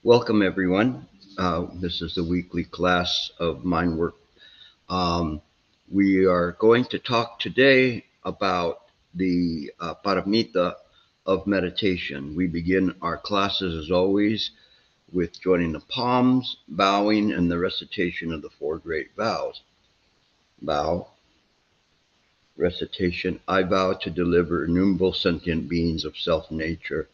Welcome, everyone. This is the weekly class of Mind Work. Um, we are going to talk today about the Paramita of Meditation. We begin our classes, as always, with joining the palms, bowing, and the recitation of the four great vows. Vow, recitation. I vow to deliver innumerable sentient beings of self-nature.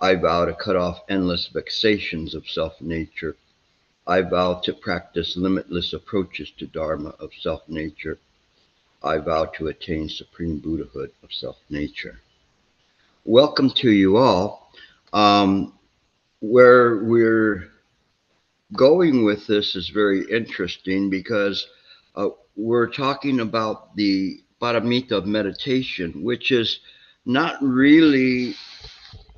I vow to cut off endless vexations of self-nature. I vow to practice limitless approaches to Dharma of self-nature. I vow to attain supreme Buddhahood of self-nature. Welcome to you all. Where we're going with this is very interesting because we're talking about the Paramita of Meditation, which is not really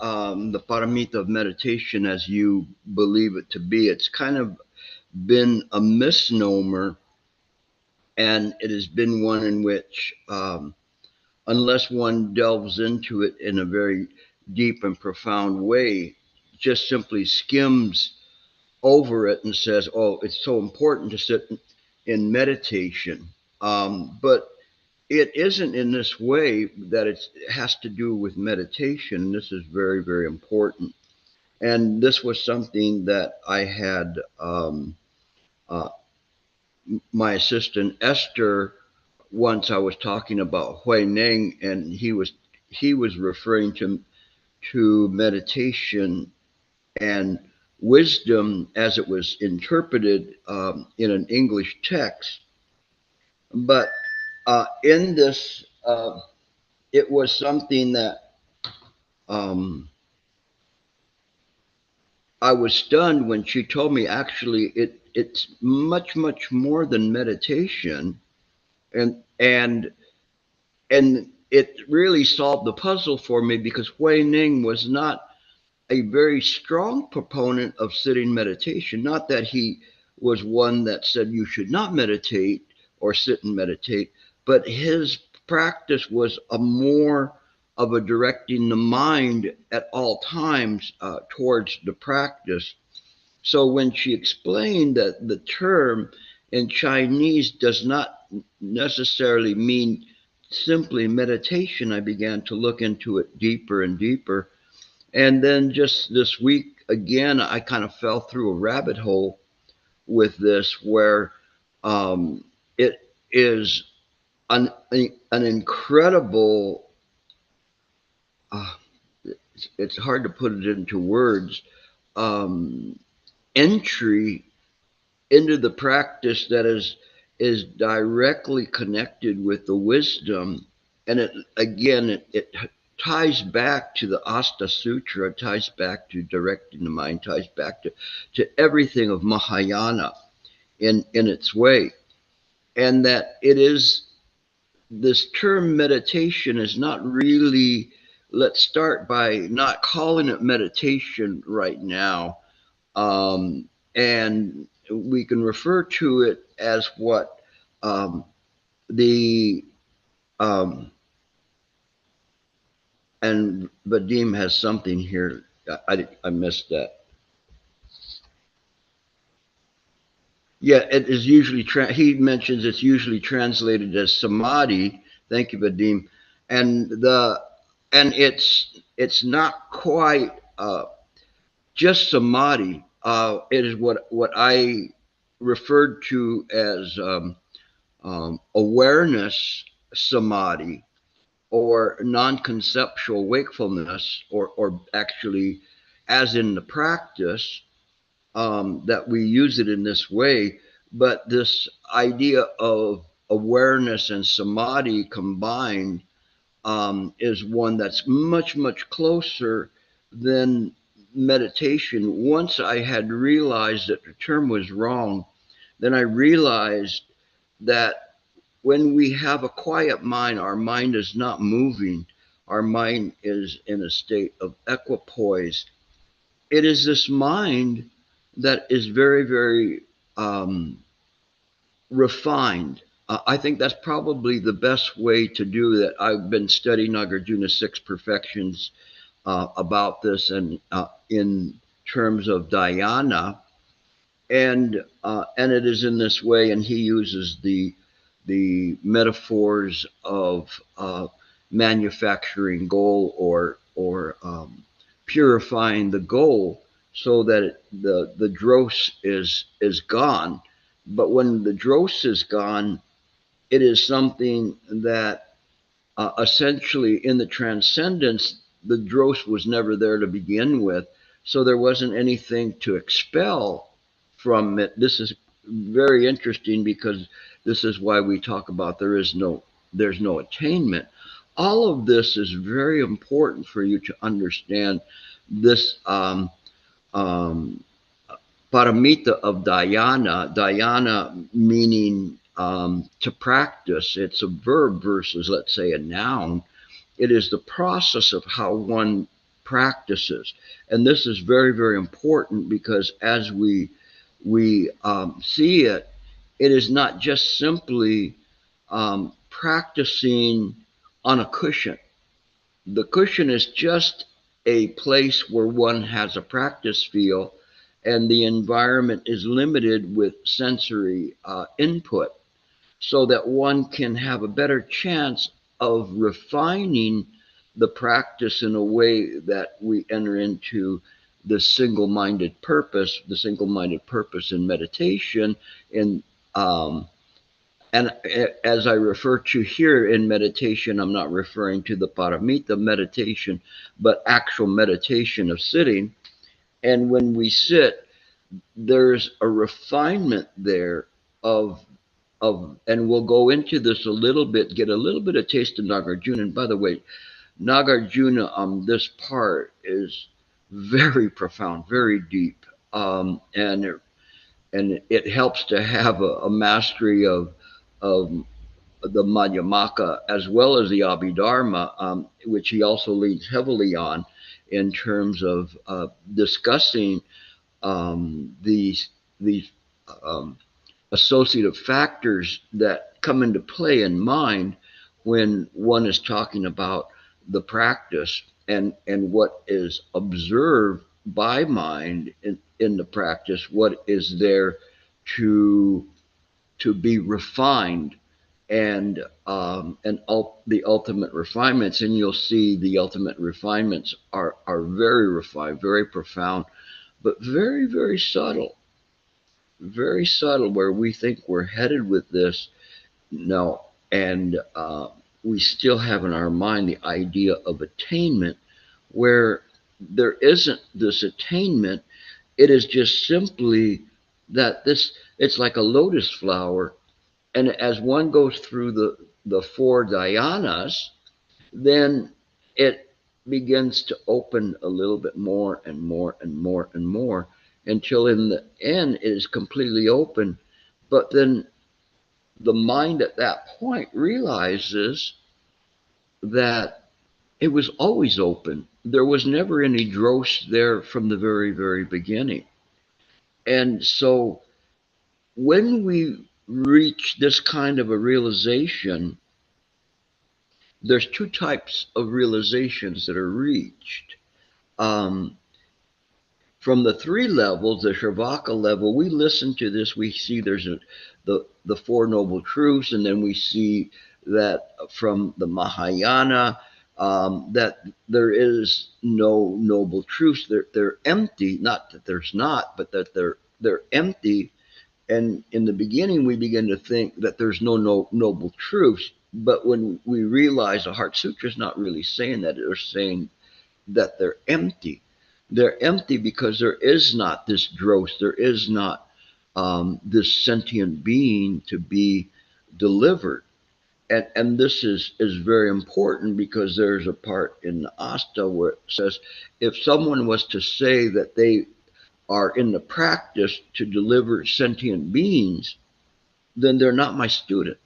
the Paramita of Meditation as you believe it to be. It's kind of been a misnomer, and it has been one in which, unless one delves into it in a very deep and profound way, just simply skims over it and says, "Oh, it's so important to sit in meditation." But it isn't in this way that it has to do with meditation. This is very, very important. And this was something that I had uh, my assistant Esther. Once I was talking about Hui Ning, and he was referring to meditation and wisdom as it was interpreted in an English text. But in this, it was something that um, I was stunned when she told me. Actually, it's much more than meditation, and and it really solved the puzzle for me because Hui Ning was not a very strong proponent of sitting meditation. Not that he was one that said you should not meditate or sit and meditate, but his practice was a more of a directing the mind at all times towards the practice. So when she explained that the term in Chinese does not necessarily mean simply meditation, I began to look into it deeper and deeper. And then just this week, again, I kind of fell through a rabbit hole with this where it is an incredible, uh, it's hard to put it into words, um, entry into the practice that is directly connected with the wisdom. And it again, it ties back to the Asta Sutra, ties back to directing the mind, ties back to everything of Mahayana in its way. And that it is, this term meditation is not really, let's start by not calling it meditation right now. And we can refer to it as what um, the um, and Vadim has something here. I missed that. Yeah, it is usually he mentions it's usually translated as samadhi. Thank you, Vadim. And the and it's not quite just samadhi. It is what I referred to as awareness samadhi, or non-conceptual wakefulness, or actually, as in the practice, that we use it in this way. But this idea of awareness and samadhi combined is one that's much closer than meditation. Once I had realized that the term was wrong, then I realized that when we have a quiet mind, our mind is not moving. Our mind is in a state of equipoise. It is this mind that is very um, refined. I think that's probably the best way to do that. I've been studying Nagarjuna's Six Perfections about this, and in terms of dhyana, and it is in this way. And he uses the metaphors of manufacturing gold, or purifying the gold, so that the dross is gone. But when the dross is gone, it is something that essentially in the transcendence, the dross was never there to begin with, so there wasn't anything to expel from it. This is very interesting, because this is why we talk about there's no attainment. All of this is very important for you to understand this um, Paramita of Dhyana. Dhyana meaning to practice. It's a verb versus, let's say, a noun. It is the process of how one practices, and this is very, very important, because as we see it, it is not just simply practicing on a cushion. The cushion is just a place where one has a practice feel, and the environment is limited with sensory input, so that one can have a better chance of refining the practice in a way that we enter into the single-minded purpose in meditation. In and as I refer to here in meditation, I'm not referring to the paramita meditation, but actual meditation of sitting. And when we sit, there's a refinement there of, and we'll go into this a little bit, get a little bit of taste of Nagarjuna. And by the way, Nagarjuna on this part is very profound, very deep, and it helps to have a mastery of the Madhyamaka as well as the Abhidharma, which he also leans heavily on in terms of discussing these um, associative factors that come into play in mind when one is talking about the practice, and what is observed by mind in the practice, what is there to be refined, and the ultimate refinements. And you'll see the ultimate refinements are very refined, very profound, but very, very subtle, very subtle, where we think we're headed with this. No, and we still have in our mind the idea of attainment, where there isn't this attainment. It is just simply that it's like a lotus flower, and as one goes through the four dhyanas, then it begins to open a little bit more and more and more and more, until in the end it is completely open. But then the mind at that point realizes that it was always open. There was never any dross there from the very, very beginning. And so when we reach this kind of a realization, there's two types of realizations that are reached. Um, from the three levels, the Sravaka level, we listen to this, we see the Four Noble Truths, and then we see that from the Mahayana, that there is no noble truths. They're empty, not that there's not, but that they're empty. And in the beginning, we begin to think that there's no noble truths. But when we realize the Heart Sutra is not really saying that, they're saying that they're empty. They're empty because there is not this dross, there is not this sentient being to be delivered. And this is very important, because there's a part in the Asta where it says, if someone was to say that they are in the practice to deliver sentient beings, then they're not my student.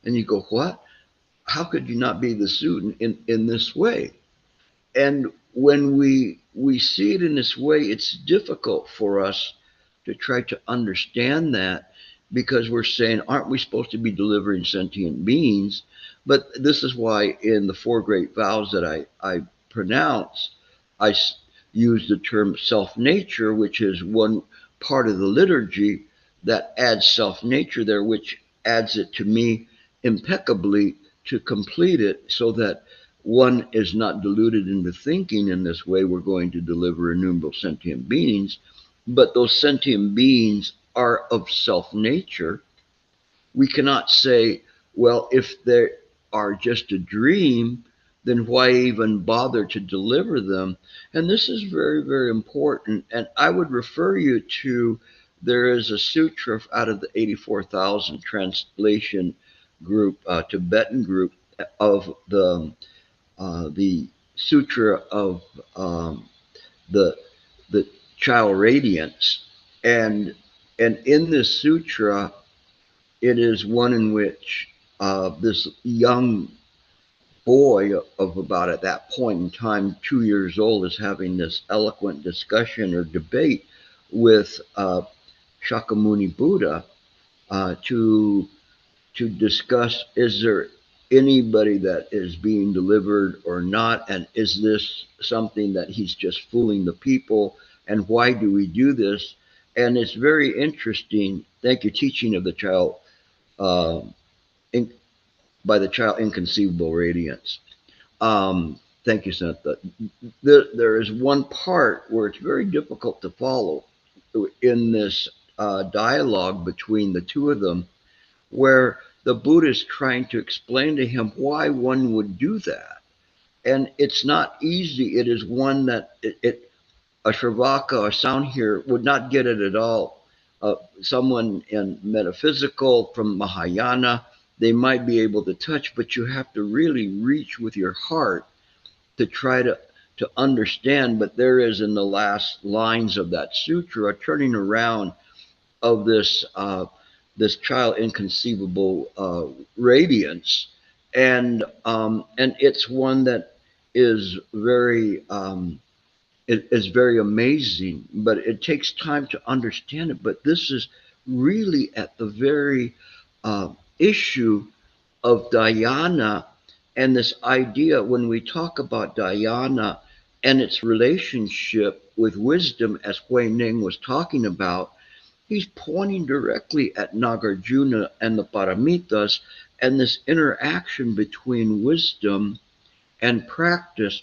And you go, what? How could you not be the student in this way? And when we see it in this way, it's difficult for us to try to understand that, because we're saying, aren't we supposed to be delivering sentient beings? But this is why in the four great vows that I pronounce, I use the term self-nature, which is one part of the liturgy that adds self-nature there, which adds it to me impeccably to complete it so that one is not deluded into thinking in this way we're going to deliver innumerable sentient beings, but those sentient beings are of self-nature. We cannot say, well, if they are just a dream, then why even bother to deliver them? And this is very, very important. And I would refer you to, there is a sutra out of the 84,000 translation group, Tibetan group, of the sutra of the the child radiance, and in this sutra, it is one in which this young boy of about at that point in time 2 years old is having this eloquent discussion or debate with Shakyamuni Buddha to discuss, is there anybody that is being delivered or not, and is this something that he's just fooling the people, and why do we do this? And it's very interesting. Thank you. Teaching of the child, uh, in, by the child inconceivable radiance. Thank you, Santa. There is one part where it's very difficult to follow in this dialogue between the two of them, where the Buddha is trying to explain to him why one would do that. And it's not easy. It is one that a Shravaka, a sound hearer, would not get it at all. Someone in metaphysical from Mahayana, they might be able to touch, but you have to really reach with your heart to try to understand. But there is, in the last lines of that sutra, a turning around of this child inconceivable radiance, and it's one that is very it is very amazing, but it takes time to understand it. But this is really at the very issue of dhyana, and this idea when we talk about dhyana and its relationship with wisdom, as Hui Ning was talking about, he's pointing directly at Nagarjuna and the Paramitas and this interaction between wisdom and practice.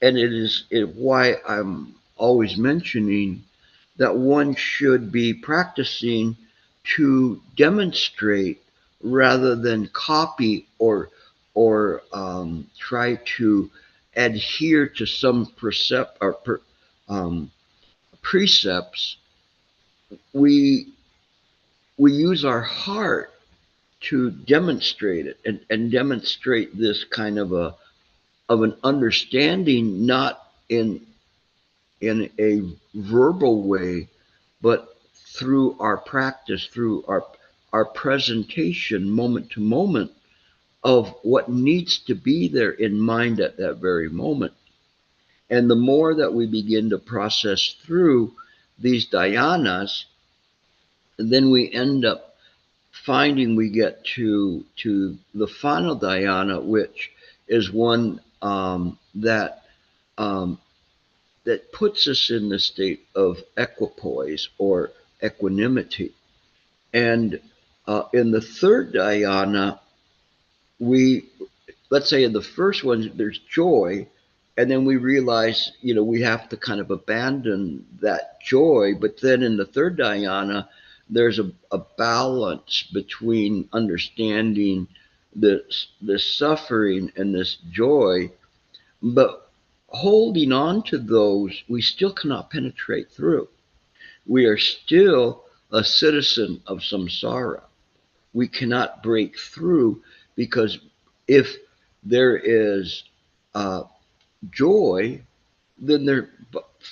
And why I'm always mentioning that one should be practicing to demonstrate rather than copy or try to adhere to some precepts. We we use our heart to demonstrate it, and demonstrate this kind of an understanding, not in a verbal way, but through our practice, through our presentation moment to moment of what needs to be there in mind at that very moment. And the more that we begin to process through these dhyanas, then we end up finding we get to the final dhyana, which is one um, that puts us in the state of equipoise or equanimity. And in the third dhyana, we, let's say in the first one, there's joy, and then we realize, we have to kind of abandon that joy. But then in the third dhyana, there's a balance between understanding this suffering and this joy, but holding on to those, we still cannot penetrate through. We are still a citizen of samsara. We cannot break through, because if there is uh, joy, then there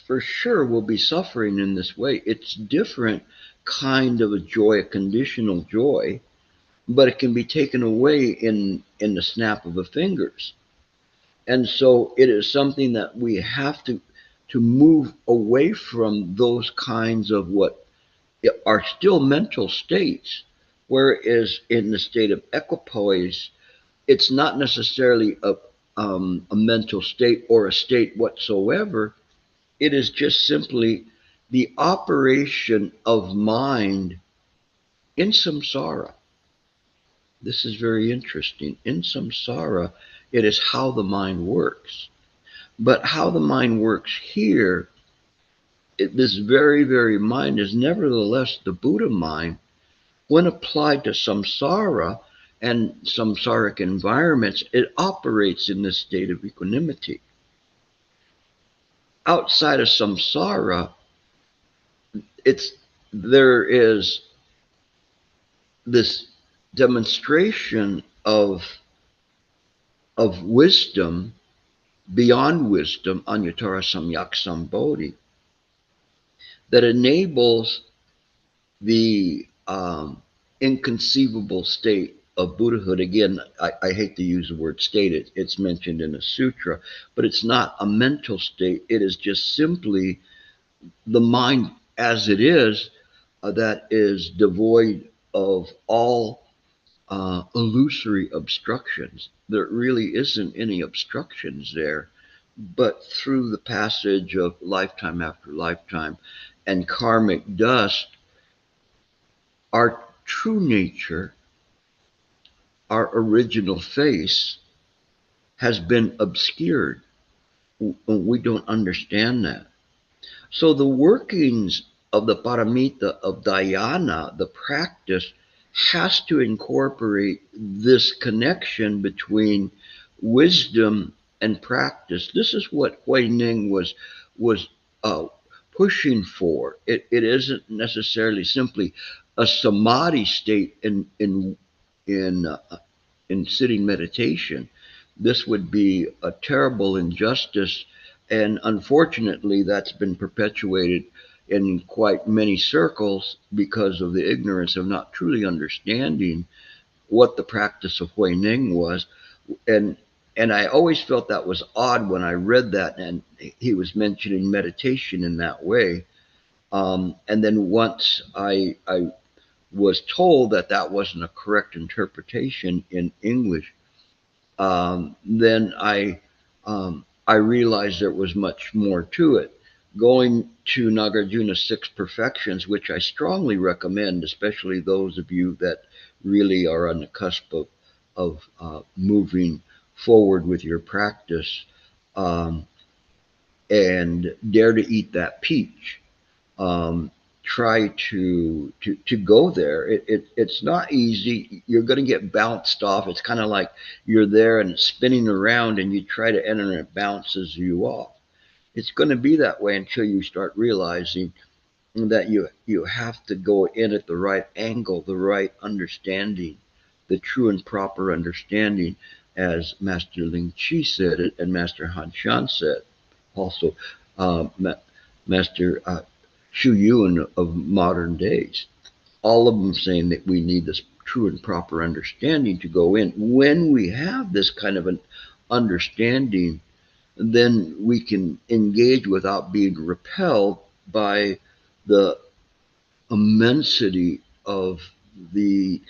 for sure will be suffering in this way. It's different kind of a joy, a conditional joy, but it can be taken away in the snap of the fingers. And so it is something that we have to move away from those kinds of what are still mental states, whereas in the state of equipoise, it's not necessarily a mental state or a state whatsoever. it is just simply the operation of mind in samsara. This is very interesting. In samsara, it is how the mind works. But how the mind works here, this very, very mind is nevertheless the Buddha mind when applied to samsara and samsaric environments. It operates in this state of equanimity. Outside of samsara, there is this demonstration of wisdom beyond wisdom, anyatara samyak sambodhi, that enables the inconceivable state of Buddhahood. Again, I hate to use the word state, it's mentioned in a sutra, but it's not a mental state. It is just simply the mind as it is, that is devoid of all illusory obstructions. There really isn't any obstructions there, but through the passage of lifetime after lifetime and karmic dust, our true nature, our original face, has been obscured. We don't understand that. So the workings of the paramita of dhyana, the practice, has to incorporate this connection between wisdom and practice. This is what Huineng was uh, pushing for. It isn't necessarily simply a samadhi state in in sitting meditation. This would be a terrible injustice, and unfortunately, that's been perpetuated in quite many circles because of the ignorance of not truly understanding what the practice of Huineng was. And and I always felt that was odd when I read that, and he was mentioning meditation in that way. And then once I was told that that wasn't a correct interpretation in English, then I realized there was much more to it. Going to Nagarjuna's Six Perfections, which I strongly recommend, especially those of you that really are on the cusp of moving forward with your practice, um, and dare to eat that peach. Try to go there. It's not easy. You're going to get bounced off. It's kind of like you're there and it's spinning around, and you try to enter and it bounces you off. It's going to be that way until you start realizing that you have to go in at the right angle, the right understanding, the true and proper understanding, as Master Ling Chi said it, and Master Han Shan said also, Master Shu Yuan of modern days. All of them saying that we need this true and proper understanding to go in. When we have this kind of an understanding, then we can engage without being repelled by the immensity of the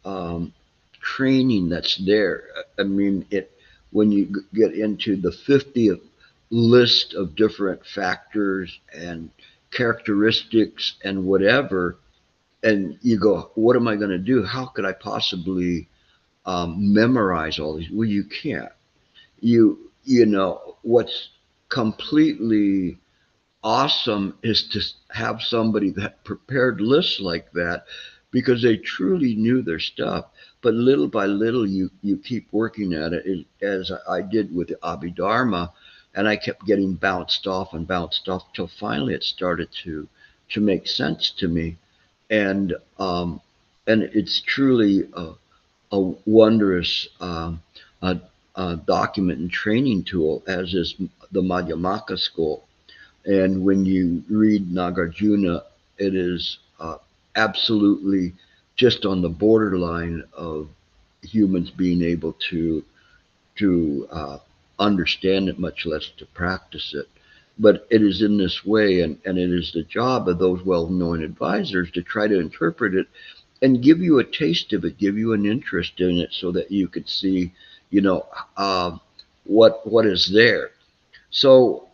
um, training that's there. I mean, it when you get into the 50th list of different factors and characteristics and whatever, and you go, what am I going to do? How could I possibly memorize all these? Well, you can't. You know what's completely awesome is to have somebody that prepared lists like that, because they truly knew their stuff. But little by little, you keep working at it, as I did with the Abhidharma, and I kept getting bounced off till finally it started to make sense to me, and um, and it's truly a wondrous document and training tool, as is the Madhyamaka school. And when you read Nagarjuna, it is absolutely just on the borderline of humans being able to understand it, much less to practice it. But it is in this way, and it is the job of those well-known advisors to try to interpret it and give you a taste of it, give you an interest in it, so that you could see, you know, what is there. So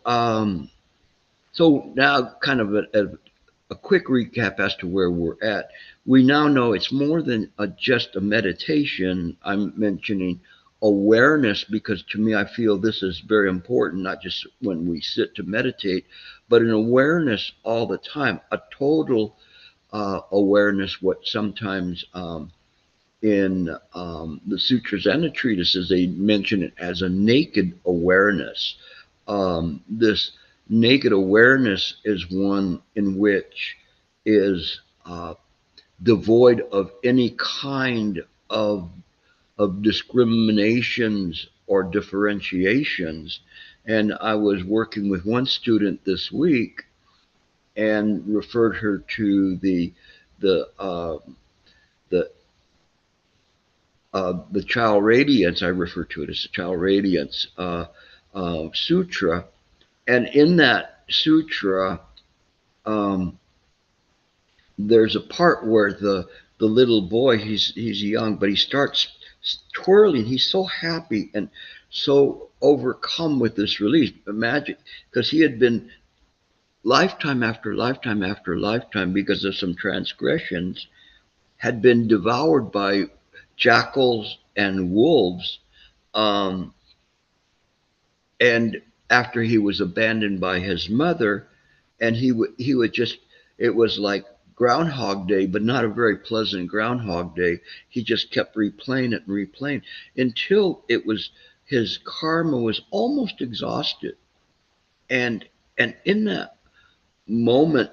So now, kind of a quick recap as to where we're at. We now know it's more than just a meditation. I'm mentioning awareness because to me, I feel this is very important, not just when we sit to meditate, but an awareness all the time, a total awareness, what sometimes in the sutras and the treatises, they mention it as a naked awareness. This naked awareness is one in which is devoid of any kind of discriminations or differentiations. And I was working with one student this week and referred her to the the the child radiance. I refer to it as the child radiance sutra, and in that sutra, um, there's a part where the little boy, he's young, but he starts twirling. He's so happy and so overcome with this release. Imagine, because he had been lifetime after lifetime after lifetime, because of some transgressions, had been devoured by jackals and wolves. Um, and after he was abandoned by his mother, and he would just, it was like Groundhog Day, but not a very pleasant Groundhog Day. He just kept replaying it and replaying until it was, his karma was almost exhausted, and in that moment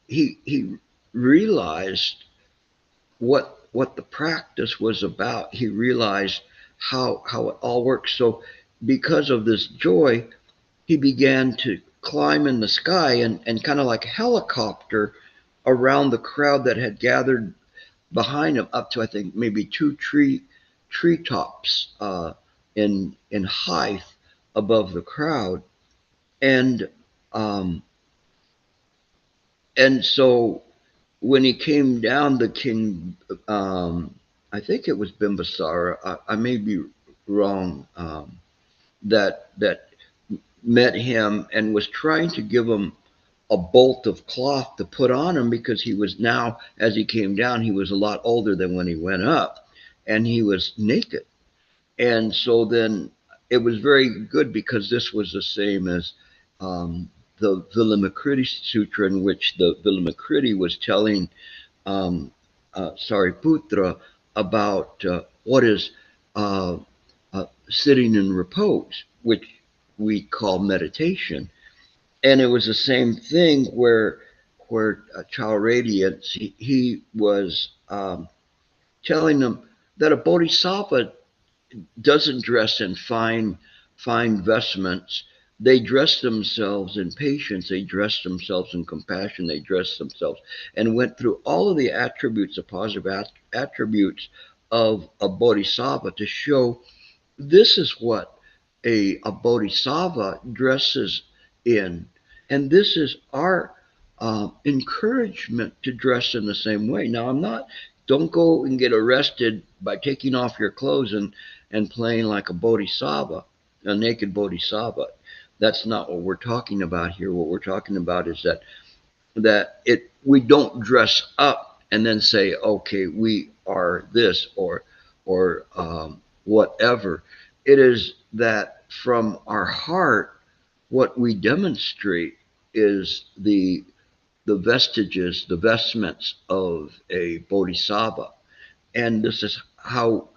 he realized what the practice was about. He realized how it all works. So because of this joy, he began to climb in the sky and kind of like a helicopter around the crowd that had gathered behind him, up to I think maybe two treetops in height above the crowd. And um, and so when he came down, the king, I think it was Bimbisara, I may be wrong, that met him and was trying to give him a bolt of cloth to put on him, because he was now, as he came down, he was a lot older than when he went up, and he was naked. And so then it was very good, because this was the same as the Vilamakruti Sutra, in which the Vilamakruti was telling Sariputra about what is sitting in repose, which we call meditation. And it was the same thing where Child Radiance, he was telling them that a bodhisattva doesn't dress in fine vestments. They dress themselves in patience. They dress themselves in compassion. They dress themselves, and went through all of the attributes, the positive attributes of a bodhisattva, to show this is what a bodhisattva dresses in. And this is our encouragement to dress in the same way. Now, don't go and get arrested by taking off your clothes and playing like a bodhisattva, a naked bodhisattva. That's not what we're talking about here. What we're talking about is that we don't dress up and then say, okay, we are this or whatever. It is that from our heart, what we demonstrate is the vestiges, the vestments of a bodhisattva. And this is how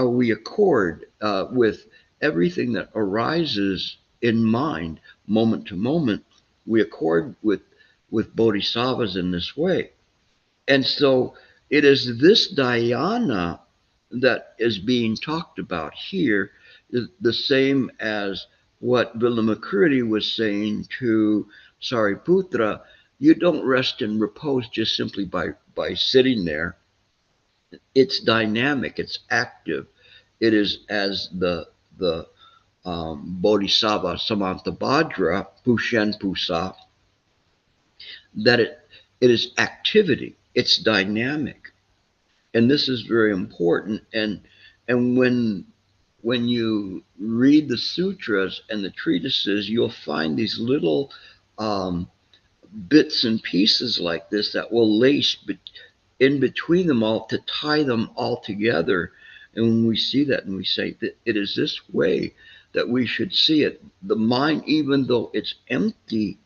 we accord with everything that arises in mind, moment to moment. We accord with bodhisattvas in this way. And so it is this dhyana that is being talked about here, the same as what Vilamakruti was saying to Sariputra. You don't rest and repose just simply by sitting there. It's dynamic, it's active. It is as the Bodhisattva Samantabhadra, Pushen Pusa, that it is activity, it's dynamic. And this is very important. And when you read the sutras and the treatises, you'll find these little bits and pieces like this that will lace in between them all to tie them all together. And when we see that and we say that it is this way that we should see it, the mind, even though it's empty,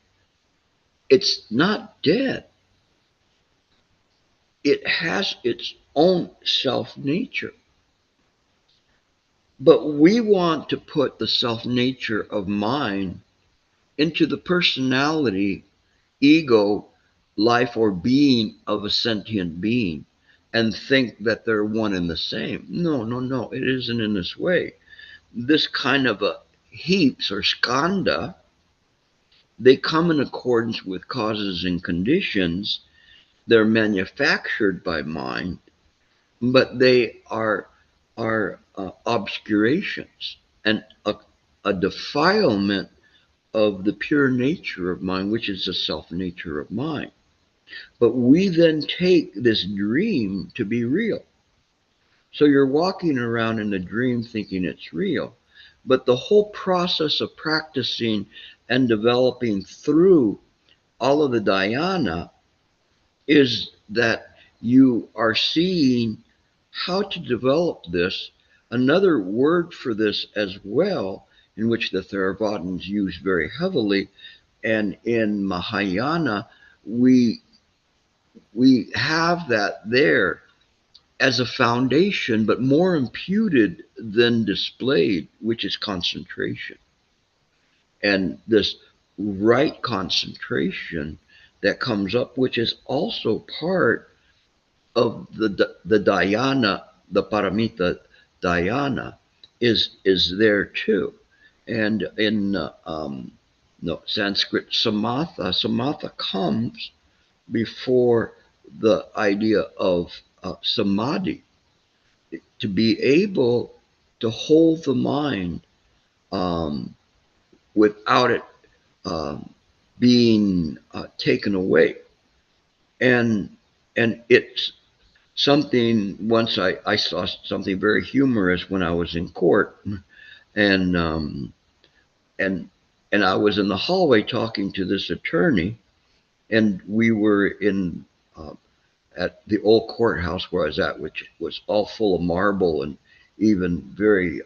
it's not dead. It has its own self nature. But we want to put the self nature of mind into the personality, ego, life, or being of a sentient being and think that they're one and the same. No, no, no, it isn't in this way. This kind of a heaps or skanda, they come in accordance with causes and conditions. They're manufactured by mind, but they are obscurations and a defilement of the pure nature of mind, which is the self nature of mind. But we then take this dream to be real. So you're walking around in a dream thinking it's real. But the whole process of practicing and developing through all of the dhyana is that you are seeing how to develop this. Another word for this as well, in which the Theravadins use very heavily, and in Mahayana, we have that there as a foundation, but more imputed than displayed, which is concentration. And this right concentration that comes up, which is also part of the dhyana, the Paramita dhyana, is there too. And in no, Sanskrit, samatha comes before the idea of samadhi, to be able to hold the mind um, without it um, being taken away. And it's something. Once I saw something very humorous when I was in court, and and and I was in the hallway talking to this attorney, and we were in uh, at the old courthouse where I was at, which was all full of marble and even very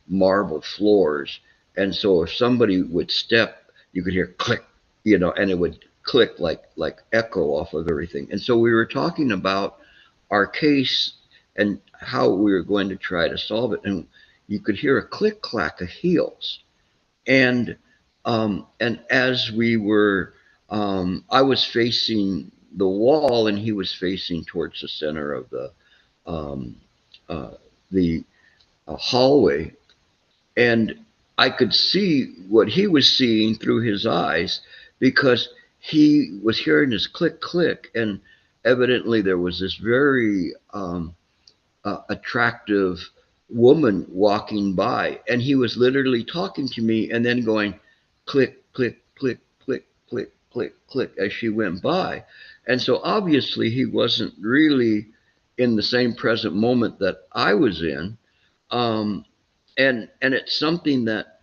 marble floors. And so if somebody would step, you could hear click, and it would click like echo off of everything. And so we were talking about our case and how we were going to try to solve it. And you could hear a click clack of heels. And as we were, I was facing the wall, and he was facing towards the center of um, uh, the hallway, and I could see what he was seeing through his eyes because he was hearing this click click, and evidently there was this very attractive woman walking by, and he was literally talking to me and then going click, click, click, click, click, click, click as she went by. And so obviously he wasn't really in the same present moment that I was in. Um, and it's something that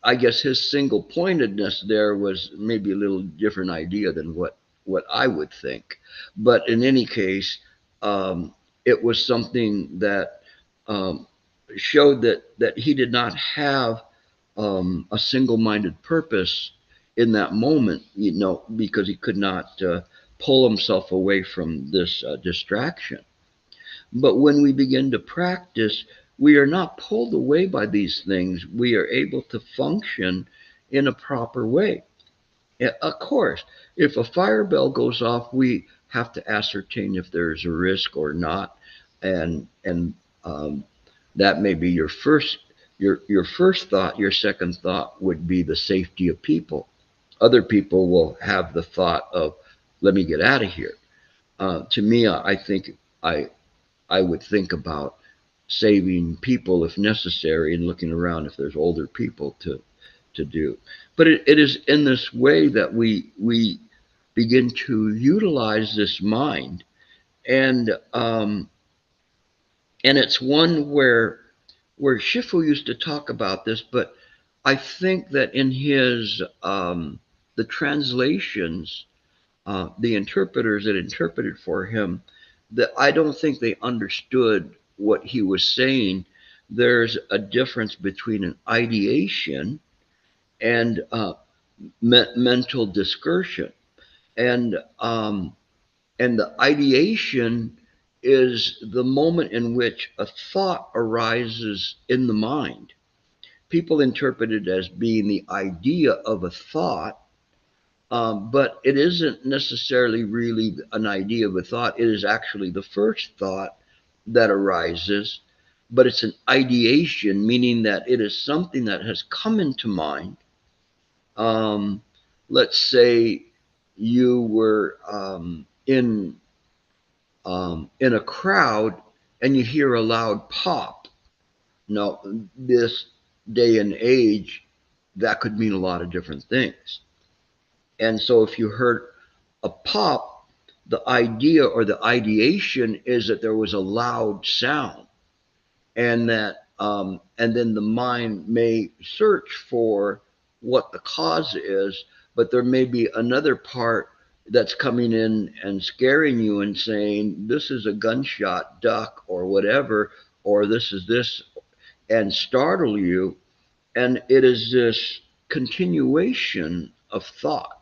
I guess his single pointedness there was maybe a little different idea than what I would think. But in any case, um, it was something that um, showed that he did not have a single-minded purpose in that moment, because he could not pull himself away from this distraction. But when we begin to practice, we are not pulled away by these things. We are able to function in a proper way. Of course, if a fire bell goes off, we have to ascertain if there is a risk or not, and that may be your first thought. Your second thought would be the safety of people. Other people will have the thought of, "Let me get out of here." To me, I think I would think about saving people if necessary and looking around if there's older people to do. But it is in this way that we begin to utilize this mind, and and it's one where Shifu used to talk about this, but I think that in his the translations, the interpreters that interpreted for him, that I don't think they understood what he was saying. There's a difference between an ideation and mental discursion, and um, and the ideation is the moment in which a thought arises in the mind. People interpret it as being the idea of a thought, but it isn't necessarily really an idea of a thought. It is actually the first thought that arises, but it's an ideation, meaning that it is something that has come into mind. Um, let's say you were in a crowd and you hear a loud pop. Now, this day and age, that could mean a lot of different things. And so if you heard a pop, the idea or the ideation is that there was a loud sound, and then the mind may search for what the cause is, but there may be another part that's coming in and scaring you and saying this is a gunshot, duck, or whatever, or this is this, and startle you. And it is this continuation of thought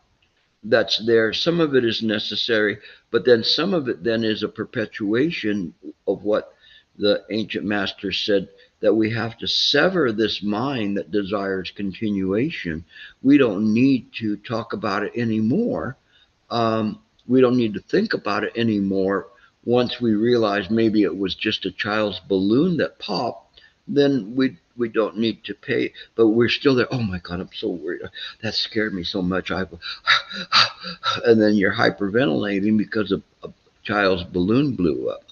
that's there. Some of it is necessary, but then some of it then is a perpetuation of what the ancient masters said, that we have to sever this mind that desires continuation. We don't need to talk about it anymore. We don't need to think about it anymore. Once we realize maybe it was just a child's balloon that popped, then we don't need to pay. But we're still there. Oh my God, I'm so worried. That scared me so much. And then you're hyperventilating because a child's balloon blew up.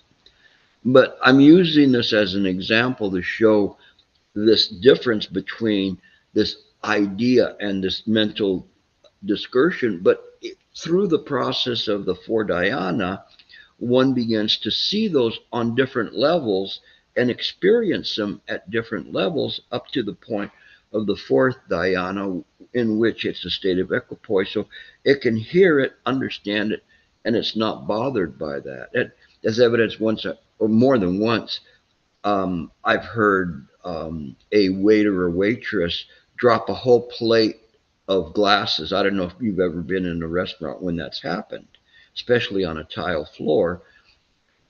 But I'm using this as an example to show this difference between this idea and this mental discursion. But through the process of the four dhyana, one begins to see those on different levels and experience them at different levels up to the point of the fourth dhyana, in which it's a state of equipoise. So it can hear it, understand it, and it's not bothered by that. As evidence once or more than once, I've heard a waiter or waitress drop a whole plate of glasses. I don't know if you've ever been in a restaurant when that's happened, especially on a tile floor.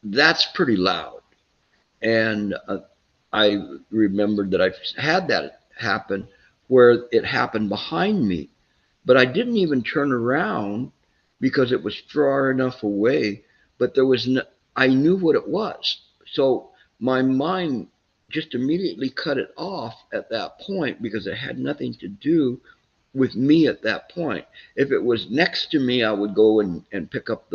That's pretty loud. And I remembered that I've had that happen where it happened behind me, but I didn't even turn around because it was far enough away. But there was no, I knew what it was, so my mind just immediately cut it off at that point because it had nothing to do with me at that point. If it was next to me, I would go and pick up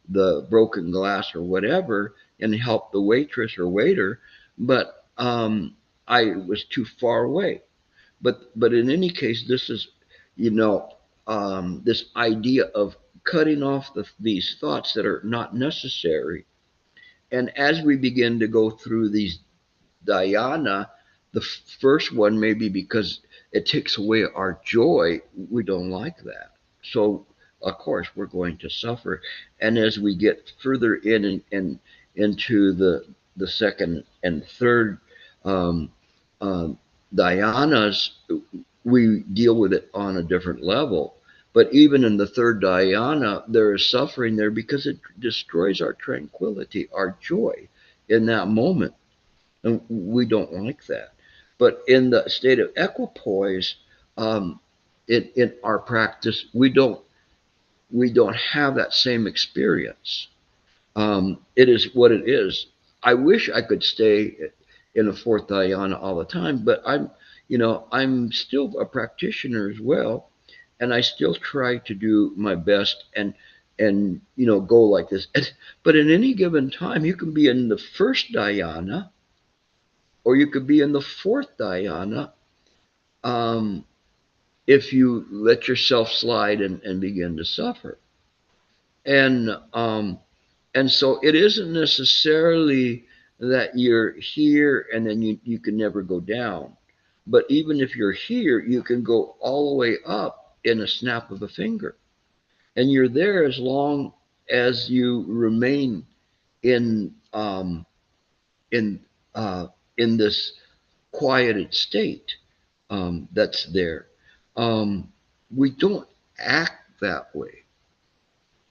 the broken glass or whatever and help the waitress or waiter, but I was too far away. But in any case, this is, you know, this idea of cutting off these thoughts that are not necessary. And as we begin to go through these dhyana, the first one may be because it takes away our joy. We don't like that. So, of course, we're going to suffer. And as we get further in and into the second and third um, um, dhyanas, we deal with it on a different level. But even in the third dhyana, there is suffering there because it destroys our tranquility, our joy in that moment. And we don't like that. But in the state of equipoise, um, in our practice, we don't have that same experience. It is what it is. I wish I could stay in a fourth dhyana all the time, but I'm still a practitioner as well, and I still try to do my best and go like this. But in any given time, you can be in the first dhyana or you could be in the fourth dhyana, um, if you let yourself slide and begin to suffer. And and so it isn't necessarily that you're here and then you can never go down. But even if you're here, you can go all the way up in a snap of a finger. And you're there as long as you remain in in uh, in this quieted state that's there. Um, we don't act that way.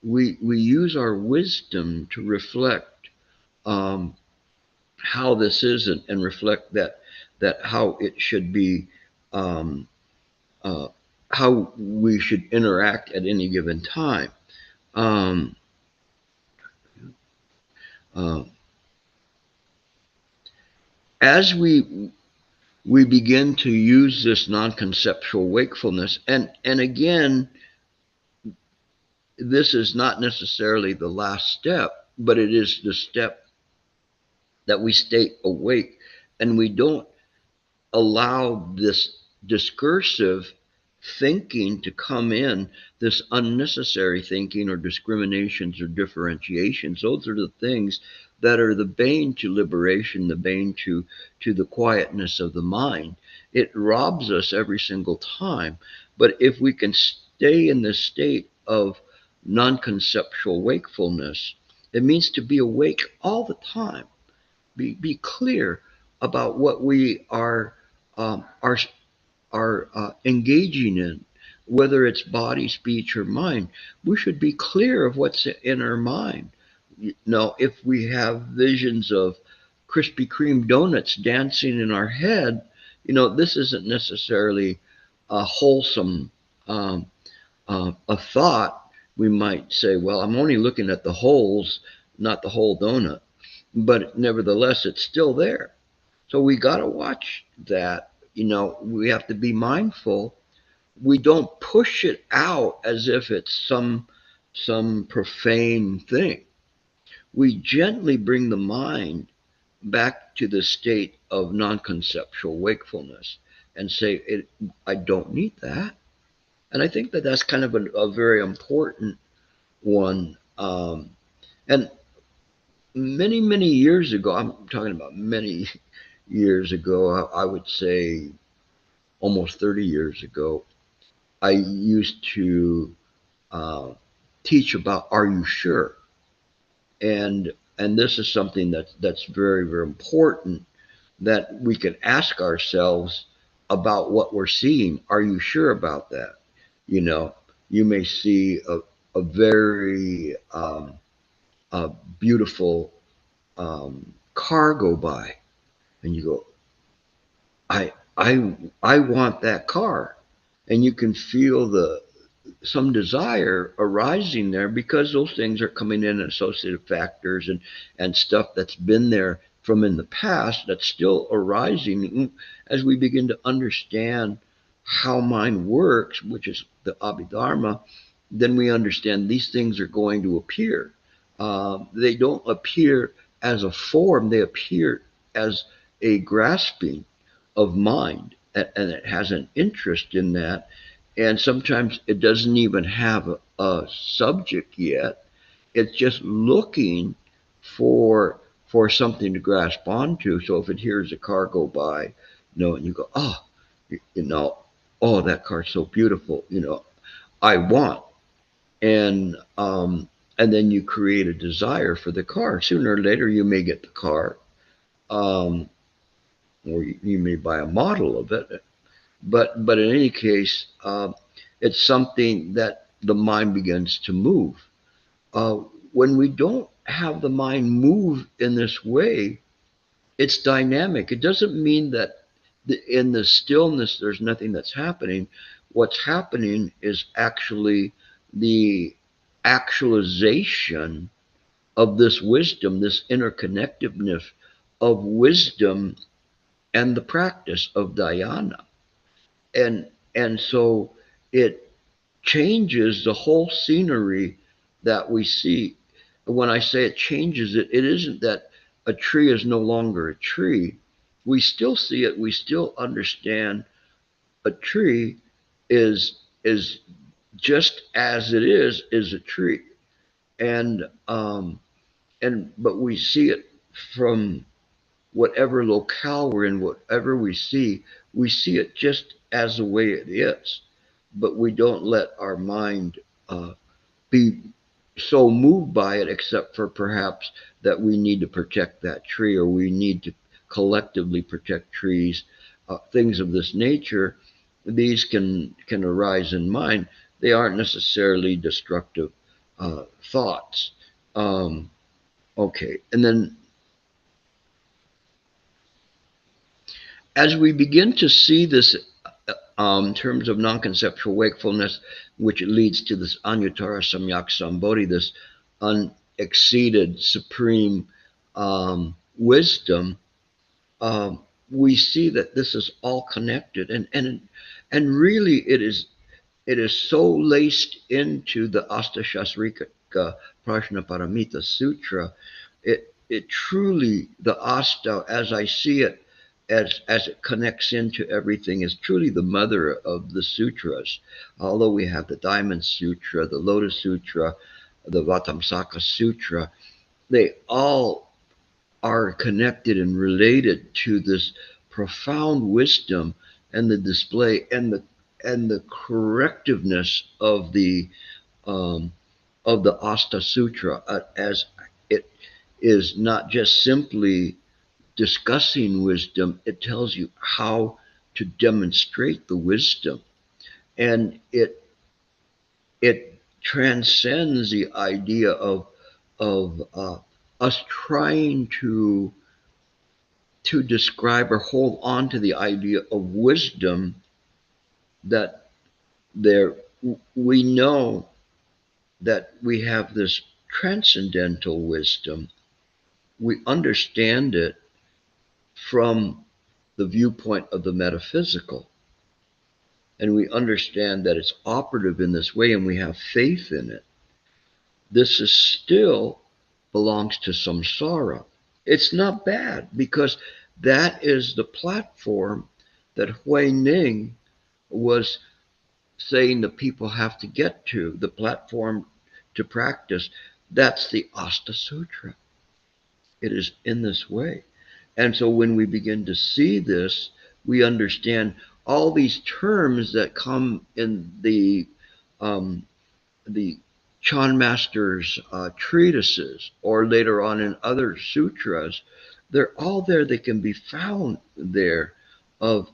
We use our wisdom to reflect um, how this is, and reflect that how it should be, um, uh, how we should interact at any given time. Um, uh, as we begin to use this non-conceptual wakefulness, and again, this is not necessarily the last step, but it is the step that we stay awake, and we don't allow this discursive thinking to come in, this unnecessary thinking or discriminations or differentiations. Those are the things that are the bane to liberation, the bane to the quietness of the mind. It robs us every single time. But if we can stay in this state of non conceptual wakefulness, it means to be awake all the time, be clear about what we are engaging in, whether it's body, speech, or mind. We should be clear of what's in our mind. If we have visions of Krispy Kreme donuts dancing in our head, this isn't necessarily a wholesome a thought. We might say, well, I'm only looking at the holes, not the whole donut. But nevertheless, it's still there. So we got to watch that. We have to be mindful. We don't push it out as if it's some profane thing. We gently bring the mind back to the state of non-conceptual wakefulness and say, I don't need that. And I think that that's kind of a very important one. And many, many years ago, I'm talking about many years ago, I would say almost 30 years ago, I used to uh, teach about "Are you sure?" and this is something that's very, very important, that we can ask ourselves about what we're seeing. Are you sure about that? You know, you may see a very a beautiful car go by, and you go, I want that car, and you can feel the some desire arising there, because those things are coming in, associated factors and stuff that's been there from in the past that's still arising. As we begin to understand how mind works, which is the Abhidharma, then we understand these things are going to appear. They don't appear as a form, they appear as a grasping of mind, and it has an interest in that. And sometimes it doesn't even have a subject yet. It's just looking for something to grasp onto. So if it hears a car go by, and you go, oh, you know, oh, that car's so beautiful, I want. And then you create a desire for the car. Sooner or later, you may get the car, um, or you may buy a model of it. But in any case, it's something that the mind begins to move. Uh, when we don't have the mind move in this way, it's dynamic. It doesn't mean that in the stillness there's nothing that's happening. What's happening is actually the actualization of this wisdom, this interconnectedness of wisdom and the practice of dhyana. And so it changes the whole scenery that we see. When I say it changes it, it isn't that a tree is no longer a tree. We still see it, we still understand a tree is just as it is a tree. And but we see it from whatever locale we're in, whatever we see it just as the way it is. But we don't let our mind be so moved by it, except for perhaps that we need to protect that tree, or we need to collectively protect trees, things of this nature. These can arise in mind. They aren't necessarily destructive thoughts. Um, okay, and then as we begin to see this in terms of non-conceptual wakefulness, which leads to this Anuttara Samyak Sambodhi, this unexceeded supreme wisdom, we see that this is all connected, and really it is so laced into the Astasasrika Prajna Paramita Sutra. It truly, the Asta, as I see it, as it connects into everything, is truly the mother of the sutras. Although we have the Diamond Sutra, the Lotus Sutra, the Vatamsaka Sutra, they all are connected and related to this profound wisdom and the display and the correctiveness um, of the Asta Sutra, as it is not just simply discussing wisdom, it tells you how to demonstrate the wisdom. And it transcends the idea of us trying to describe or hold on to the idea of wisdom, that there we know that we have this transcendental wisdom. We understand it from the viewpoint of the metaphysical, and we understand that it's operative in this way, and we have faith in it. This is still belongs to samsara. It's not bad, because that is the platform that Hui Ning was saying the people have to get to, the platform to practice. That's the Asta Sutra. It is in this way. And so when we begin to see this, we understand all these terms that come in the Chan Master's treatises, or later on in other sutras. They're all there. They can be found there, of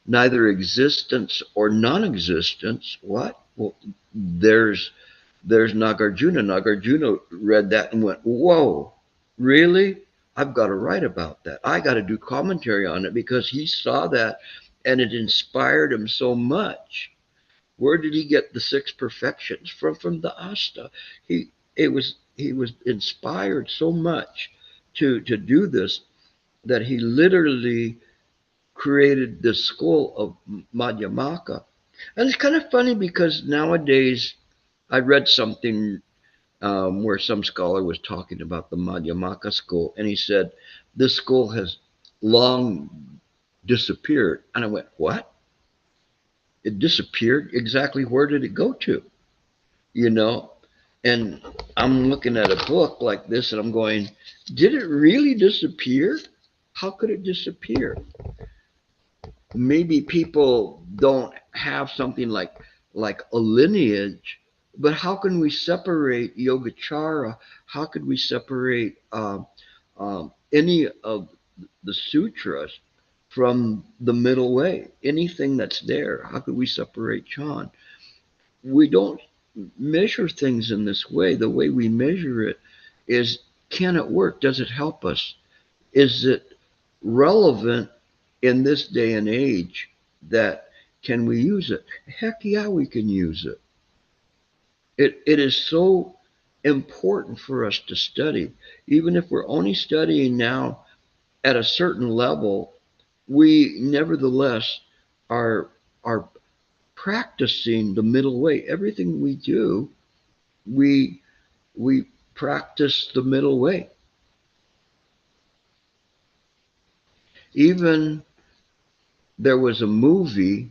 neither existence or non-existence. What? Well, there's Nagarjuna. Nagarjuna read that and went, "Whoa, really? I've got to write about that. I got to do commentary on it," because he saw that and it inspired him so much. Where did he get the six perfections from the Asta? He was inspired so much to do this, that he literally created the school of Madhyamaka. And it's kind of funny, because nowadays I read something where some scholar was talking about the Madhyamaka school, and he said this school has long disappeared. And I went, what? It disappeared? Exactly where did it go to? You know? And I'm looking at a book like this and I'm going, did it really disappear? How could it disappear? Maybe people don't have something like a lineage, but how can we separate Yogacara? How could we separate any of the sutras from the middle way? Anything that's there, how could we separate Chan? We don't measure things in this way. The way we measure it is, can it work? Does it help us? Is it relevant in this day and age? That can we use it? Heck yeah, we can use it. It is so important for us to study. Even if we're only studying now at a certain level, we nevertheless are practicing the middle way. Everything we do, we we practice the middle way. Even there was a movie,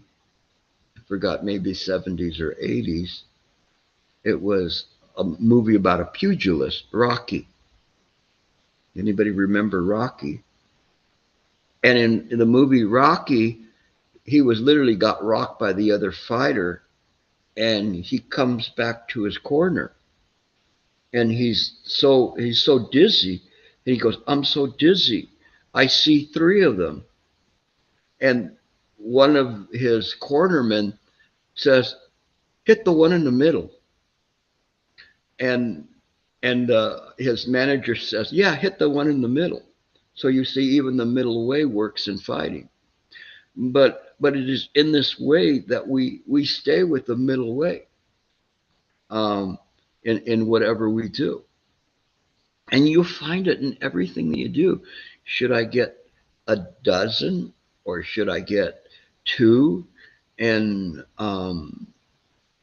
I forgot, maybe 70s or 80s. It was a movie about a pugilist, Rocky. Anybody remember Rocky? And in the movie Rocky, he was literally got rocked by the other fighter, and he comes back to his corner, and he's so dizzy, and he goes, "I'm so dizzy. I see three of them." And one of his cornermen says, "Hit the one in the middle." And his manager says, "Yeah, hit the one in the middle." So you see, even the middle way works in fighting. But it is in this way that we stay with the middle way, um, in whatever we do, and you'll find it in everything that you do. Should I get a dozen, or should I get two? And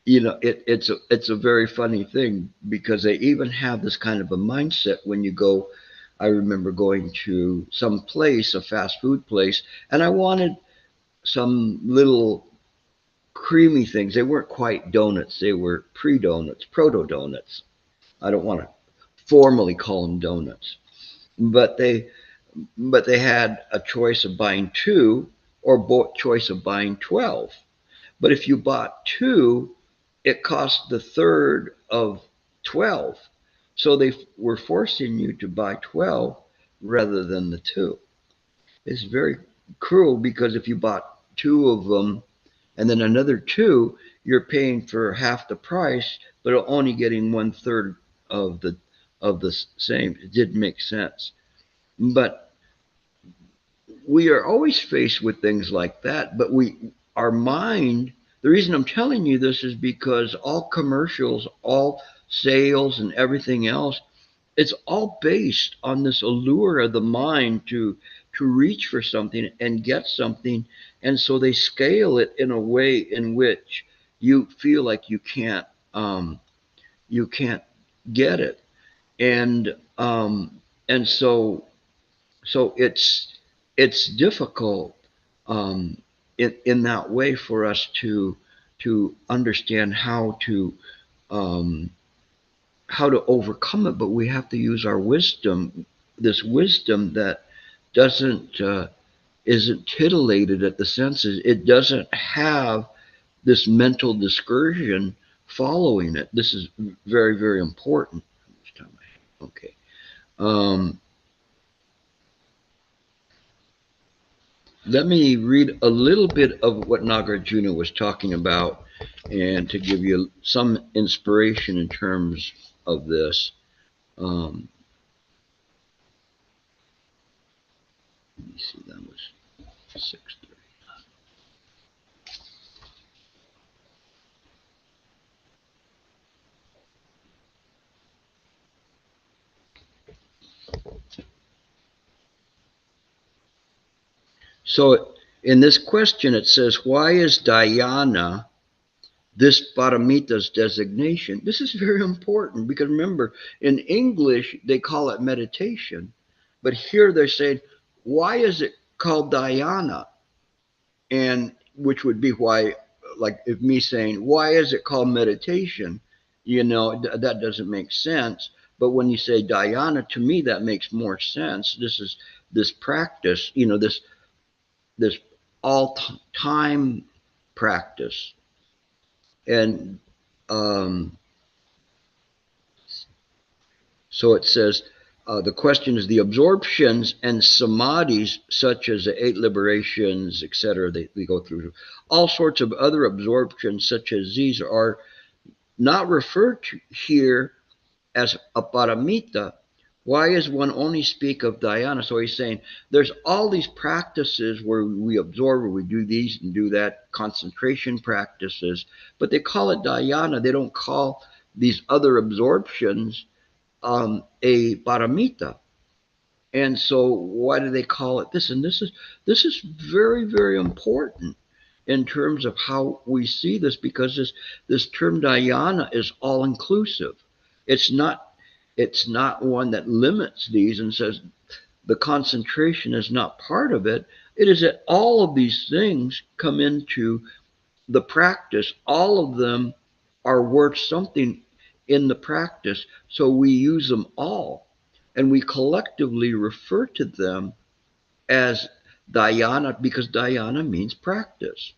it's a very funny thing, because they even have this kind of a mindset when you go. I remember going to some place, a fast food place, and I wanted some little creamy things. They weren't quite donuts, they were pre-donuts, proto donuts. I don't want to formally call them donuts, but they had a choice of buying two, or choice of buying 12. But if you bought two, it cost the third of 12. So they were forcing you to buy 12 rather than the two. It's very cruel, because if you bought two of them and then another two, you're paying for half the price, but only getting one third of the same. It didn't make sense. But we are always faced with things like that. But our mind. The reason I'm telling you this is because all commercials, all sales, and everything else, it's all based on this allure of the mind to reach for something and get something, and so they scale it in a way in which you feel like you can't get it. And um and so so it's difficult, um in that way, for us to understand um how to overcome it. But we have to use our wisdom, this wisdom that doesn't isn't titillated at the senses. It doesn't have this mental discursion following it. This is very, very important. Okay. Um, Let me read a little bit of what Nagarjuna was talking about, and to give you some inspiration in terms of this. Um, Let me see, that was 6:30. So in this question, it says, "Why is dhyana this paramita's designation?" This is very important, because remember, in English, they call it meditation. But here they're saying, why is it called dhyana? And which would be why, like if me saying, why is it called meditation? That doesn't make sense. But when you say dhyana, to me, that makes more sense. This is this practice, this all time practice. And um, so it says, the question is, the absorptions and samadhis, such as the eight liberations, etc., they go through all sorts of other absorptions, such as these, are not referred to here as a paramita. Why is one only speak of dhyana? So he's saying there's all these practices where we absorb, or we do these and do that, concentration practices, but they call it dhyana. They don't call these other absorptions a paramita. And so why do they call it this? And this is very, very important in terms of how we see this, because this term dhyana is all inclusive. It's not it's not one that limits these and says the concentration is not part of it. It is that all of these things come into the practice. All of them are worth something in the practice. So we use them all, and we collectively refer to them as Dhyana, because dhyana means practice.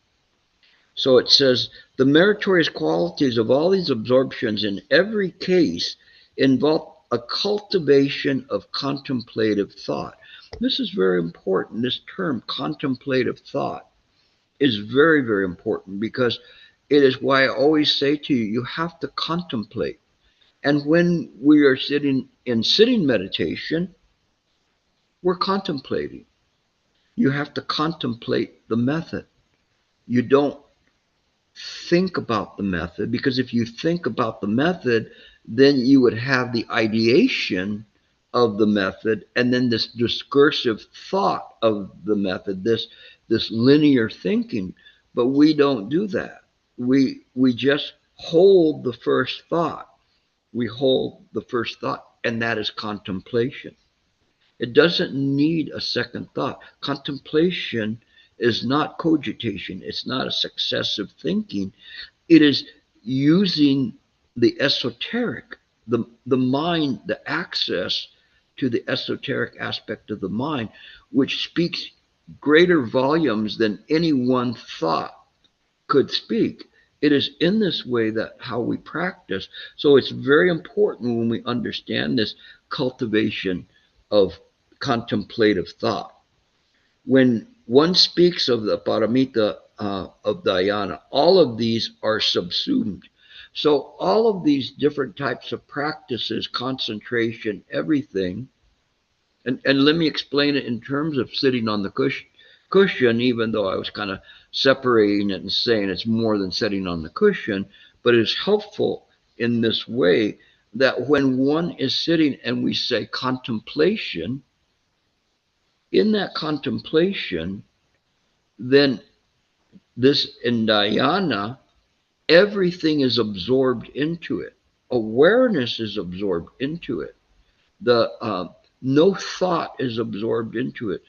So it says the meritorious qualities of all these absorptions in every case involve a cultivation of contemplative thought. This is very important. This term, contemplative thought, is very, very important because it is why I always say to you, you have to contemplate. And when we are sitting in sitting meditation, we're contemplating. You have to contemplate the method. You don't think about the method, because if you think about the method, then you would have the ideation of the method and then this discursive thought of the method, this linear thinking. But we don't do that. We just hold the first thought. We hold the first thought, and that is contemplation. It doesn't need a second thought. Contemplation is not cogitation. It's not a successive thinking. It is using the esoteric, the mind, the access to the esoteric aspect of the mind, which speaks greater volumes than any one thought could speak. It is in this way that how we practice. So it's very important when we understand this cultivation of contemplative thought. When one speaks of the Paramita of Dhyana, all of these are subsumed. So all of these different types of practices, concentration, everything, and let me explain it in terms of sitting on the cushion, even though I was kind of separating it and saying it's more than sitting on the cushion, but it's helpful in this way that when one is sitting and we say contemplation, in that contemplation, then this in dhyana, everything is absorbed into it. Awareness is absorbed into it. The no thought is absorbed into it.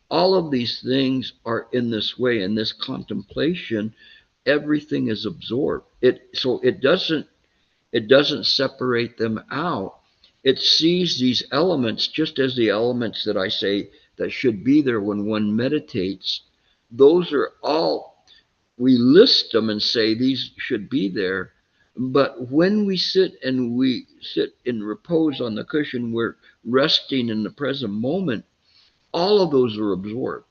All of these things are in this way. In this contemplation, everything is absorbed. It doesn't separate them out. It sees these elements just as the elements that I say that should be there when one meditates. Those are all, we list them and say these should be there. But when we sit in repose on the cushion, we're resting in the present moment, all of those are absorbed.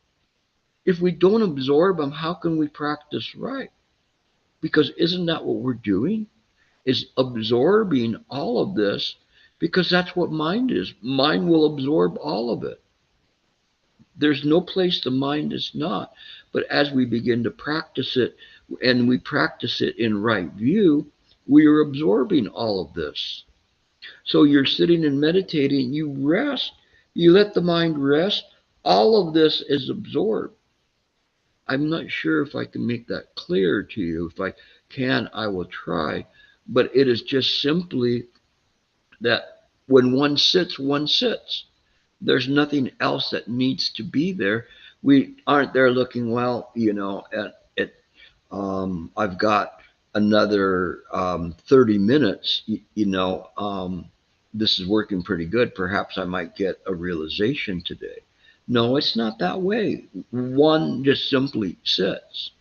If we don't absorb them, how can we practice right? Because isn't that what we're doing? Is absorbing all of this, because that's what mind is. Mind will absorb all of it. There's no place the mind is not. But as we begin to practice it, and we practice it in right view, we are absorbing all of this. So you're sitting and meditating, you rest, you let the mind rest, all of this is absorbed. I'm not sure if I can make that clear to you. If I can, I will try. But it is just simply that when one sits, one sits. There's nothing else that needs to be there. We aren't there looking, well, I've got another 30 minutes, this is working pretty good. Perhaps I might get a realization today. No, it's not that way. One just simply sits.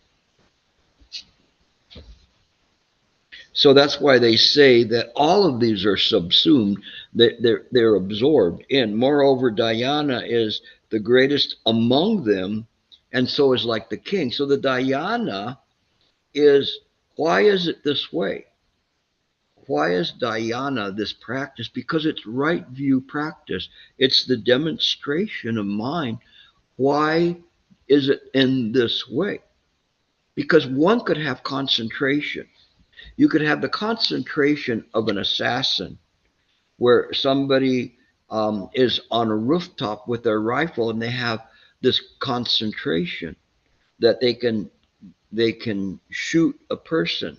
So that's why they say that all of these are subsumed, they're absorbed in. Moreover, dhyana is the greatest among them, and so is like the king. So the dhyana is, why is it this way? Why is dhyana this practice? Because it's right view practice. It's the demonstration of mind. Why is it in this way? Because one could have concentration. You could have the concentration of an assassin, where somebody is on a rooftop with their rifle and they have this concentration that they can shoot a person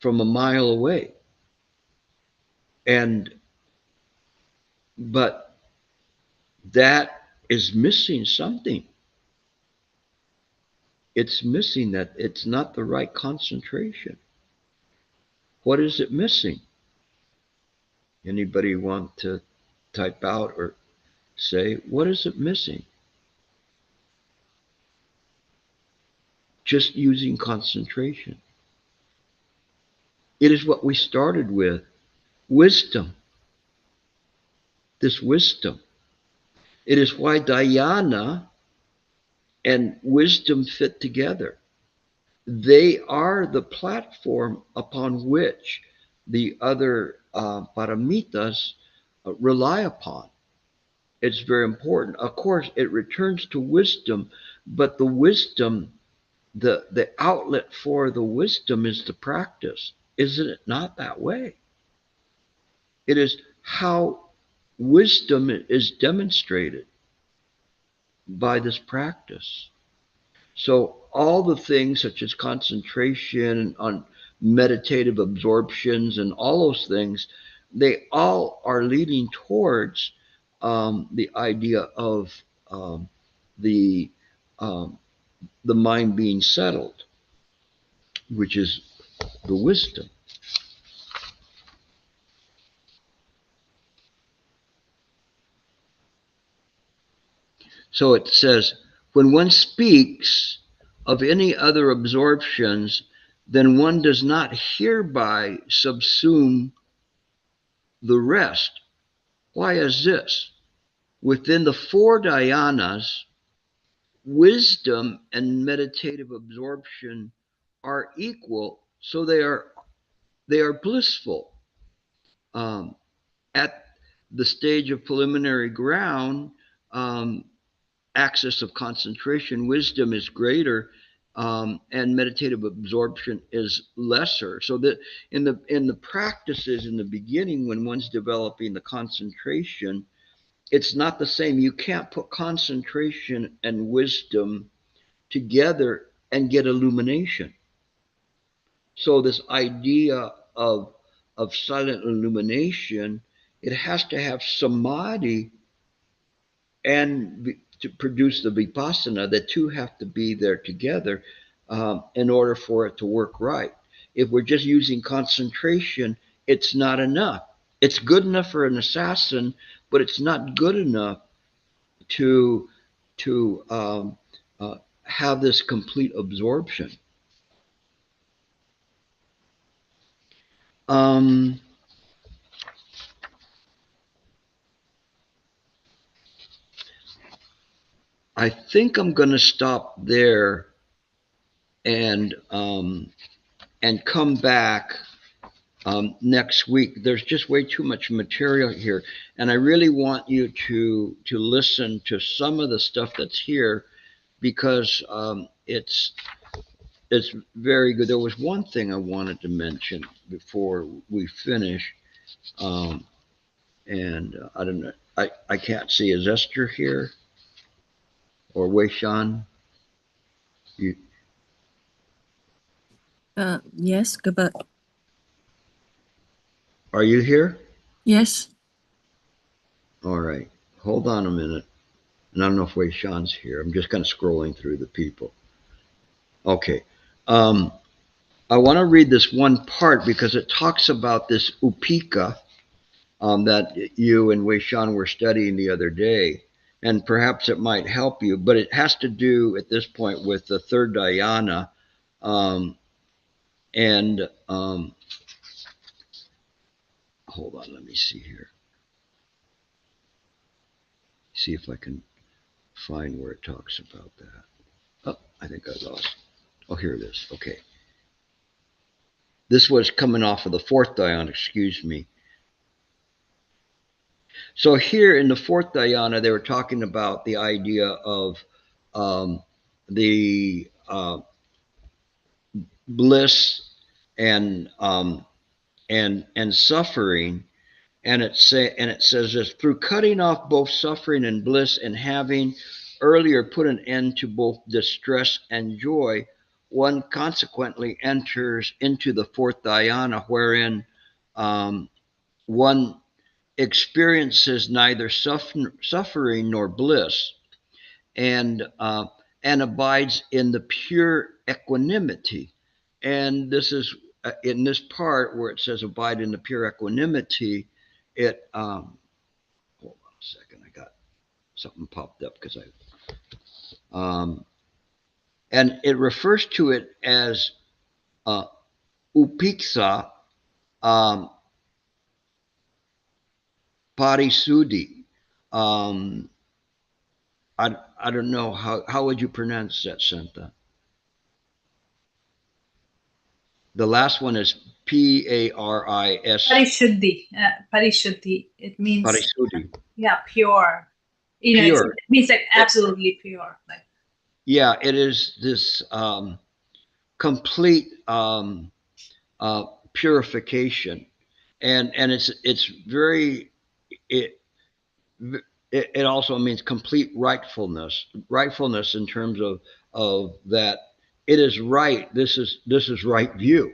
from a mile away. And but that is missing something. It's missing that. It's not the right concentration. What is it missing? Anybody want to type out or say, what is it missing? just using concentration. It is what we started with, wisdom, this wisdom. It is why dhyana and wisdom fit together. They are the platform upon which the other paramitas rely upon. It's very important. Of course, it returns to wisdom, but the wisdom, the outlet for the wisdom is the practice. Isn't it not that way? It is how wisdom is demonstrated by this practice. So all the things such as concentration on meditative absorptions and all those things, they all are leading towards the idea of um, the um, the mind being settled, which is the wisdom. So it says, when one speaks of any other absorptions, then one does not hereby subsume the rest. Why is this? Within the four dhyanas, wisdom and meditative absorption are equal, so they are blissful. Um, at the stage of preliminary ground, um, axis of concentration, wisdom is greater, and meditative absorption is lesser. So that in the practices in the beginning, when one's developing the concentration, it's not the same. You can't put concentration and wisdom together and get illumination. So this idea of silent illumination, it has to have samadhi and to produce the vipassana. The two have to be there together in order for it to work right. If we're just using concentration, it's not enough. It's good enough for an assassin, but it's not good enough to have this complete absorption. Um, I think I'm going to stop there and come back next week. There's just way too much material here, and I really want you to listen to some of the stuff that's here because it's very good. There was one thing I wanted to mention before we finish, um, and I don't know. I can't see. Is Esther here or Wei Shan? You, Yes, Gilbert. are you here? Yes. All right. Hold on a minute. And I don't know if Wei Shan's here. I'm just kind of scrolling through the people. Okay. Um, I want to read this one part because it talks about this upika that you and Wei Shan were studying the other day. And perhaps it might help you, but it has to do at this point with the third dhyana. Um, and hold on, let me see here. See if I can find where it talks about that. Oh, I think I lost. Oh, here it is. Okay. This was coming off of the fourth dhyana, excuse me. So here in the fourth dhyana, they were talking about the idea of um, the bliss and suffering, and it says this: through cutting off both suffering and bliss, and having earlier put an end to both distress and joy, one consequently enters into the fourth dhyana, wherein one experiences neither suffering nor bliss, and abides in the pure equanimity. And this is in this part where it says abide in the pure equanimity. It hold on a second, I got something popped up because I and it refers to it as uh, upiksa um, parisudi. Um, I don't know how would you pronounce that, Santa? The last one is Paris. Parishuddhi. Parishuddhi. It means, Parisudi. yeah, pure. It Pure. means like It, absolutely pure. Like, yeah, it is this complete uh, purification, and it's very it it also means complete rightfulness in terms of that it is right. This is right view.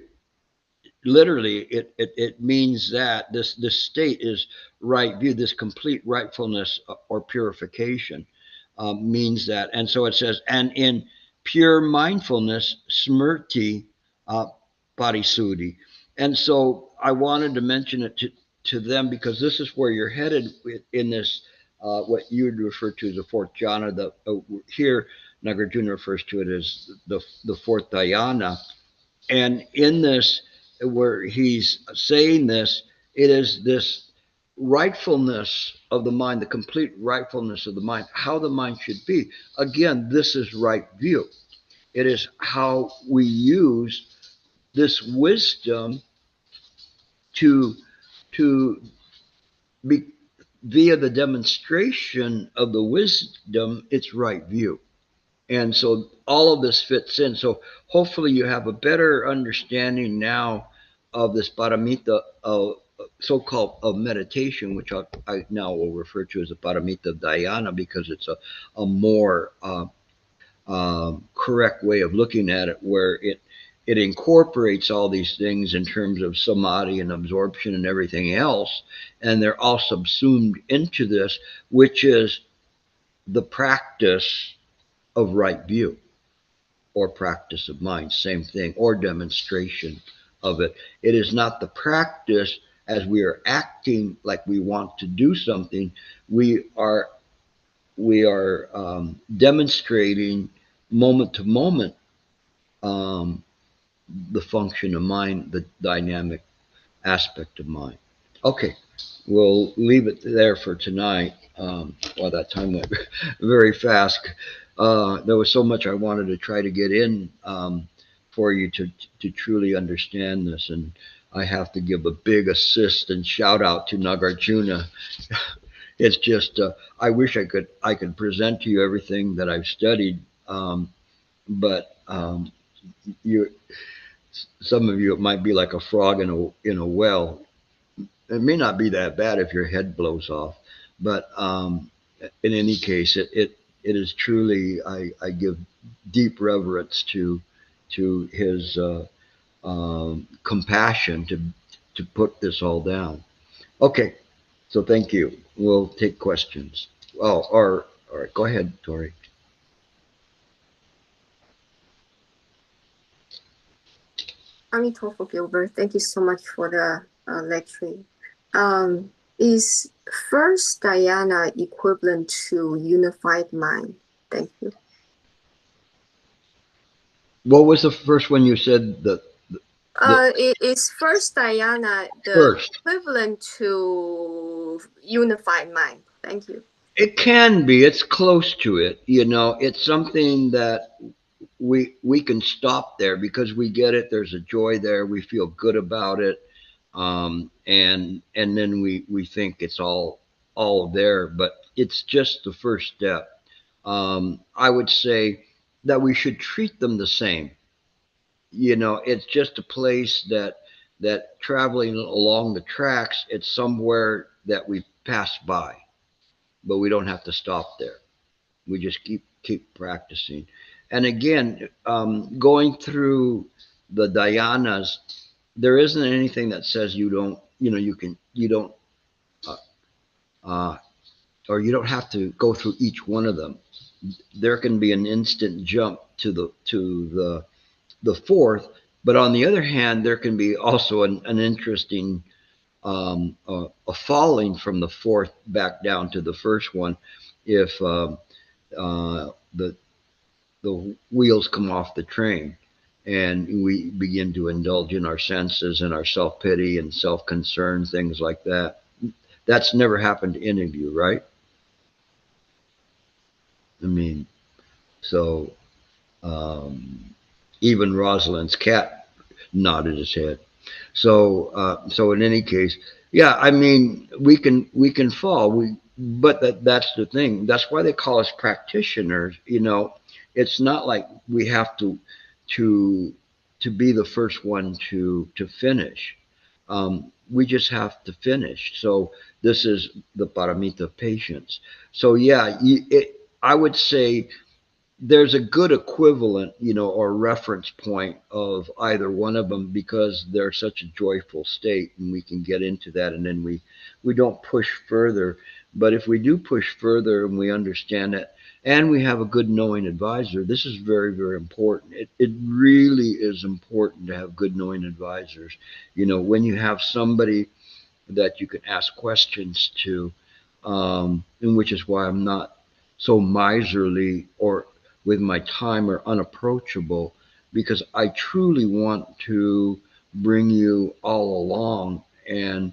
Literally it means that this state is right view, this complete rightfulness or purification means that. And so it says, and in pure mindfulness smrti uh, parisudi. And so I wanted to mention it to them because this is where you're headed in this what you would refer to as the fourth jhana. Here Nagarjuna refers to it as the fourth dhyana. And in this, where he's saying this, it is this rightfulness of the mind, the complete rightfulness of the mind, how the mind should be. Again, this is right view. It is how we use this wisdom to to be via the demonstration of the wisdom, its right view. And so all of this fits in. So hopefully you have a better understanding now of this paramita of so-called of meditation, which I now will refer to as the paramita of dhyana because it's a more correct way of looking at it, where it incorporates all these things in terms of samadhi and absorption and everything else, and they're all subsumed into this, which is the practice of right view or practice of mind, same thing, or demonstration of it. It is not the practice as we are acting like we want to do something. We are demonstrating moment to moment um, the function of mind, the dynamic aspect of mind. Okay, we'll leave it there for tonight. Well, that time went very fast. There was so much I wanted to try to get in for you to truly understand this, and I have to give a big assist and shout out to Nagarjuna. It's just I wish I could present to you everything that I've studied, but you some of you it might be like a frog in a well. It may not be that bad if your head blows off, but in any case, it is truly I give deep reverence to his compassion to put this all down. Okay, so thank you. We'll take questions. Oh, or all right, go ahead, Tori. Amitofo Gilbert, thank you so much for the lecture. Is first dhyana equivalent to unified mind? Thank you. What was the first one you said? Is first dhyana the First. equivalent to unified mind? Thank you. It can be. It's close to it. It's something that we can stop there because we get it. There's a joy there. We feel good about it, and then we think it's all there. But it's just the first step. I would say that we should treat them the same. It's just a place that traveling along the tracks. It's somewhere that we pass by, but we don't have to stop there. We just keep practicing. And again, going through the dhyanas, there isn't anything that says you don't, you don't, uh, uh, or you don't have to go through each one of them. There can be an instant jump to the fourth, but on the other hand, there can be also an interesting a falling from the fourth back down to the first one if the the wheels come off the train, and we begin to indulge in our senses and our self pity and self concern, things like that. That's never happened to any of you, right? I mean, so even Rosalind's cat nodded his head. So in any case, yeah, I mean, we can fall. But that's the thing. That's why they call us practitioners. It's not like we have to to be the first one to finish. We just have to finish. So this is the paramita of patience. So yeah, I would say there's a good equivalent, or reference point of either one of them because they're such a joyful state, and we can get into that, and then we don't push further. But if we do push further and we understand it, and we have a good knowing advisor, this is very, very important. It really is important to have good knowing advisors. When you have somebody that you can ask questions to, and which is why I'm not so miserly or with my time or unapproachable, because I truly want to bring you all along and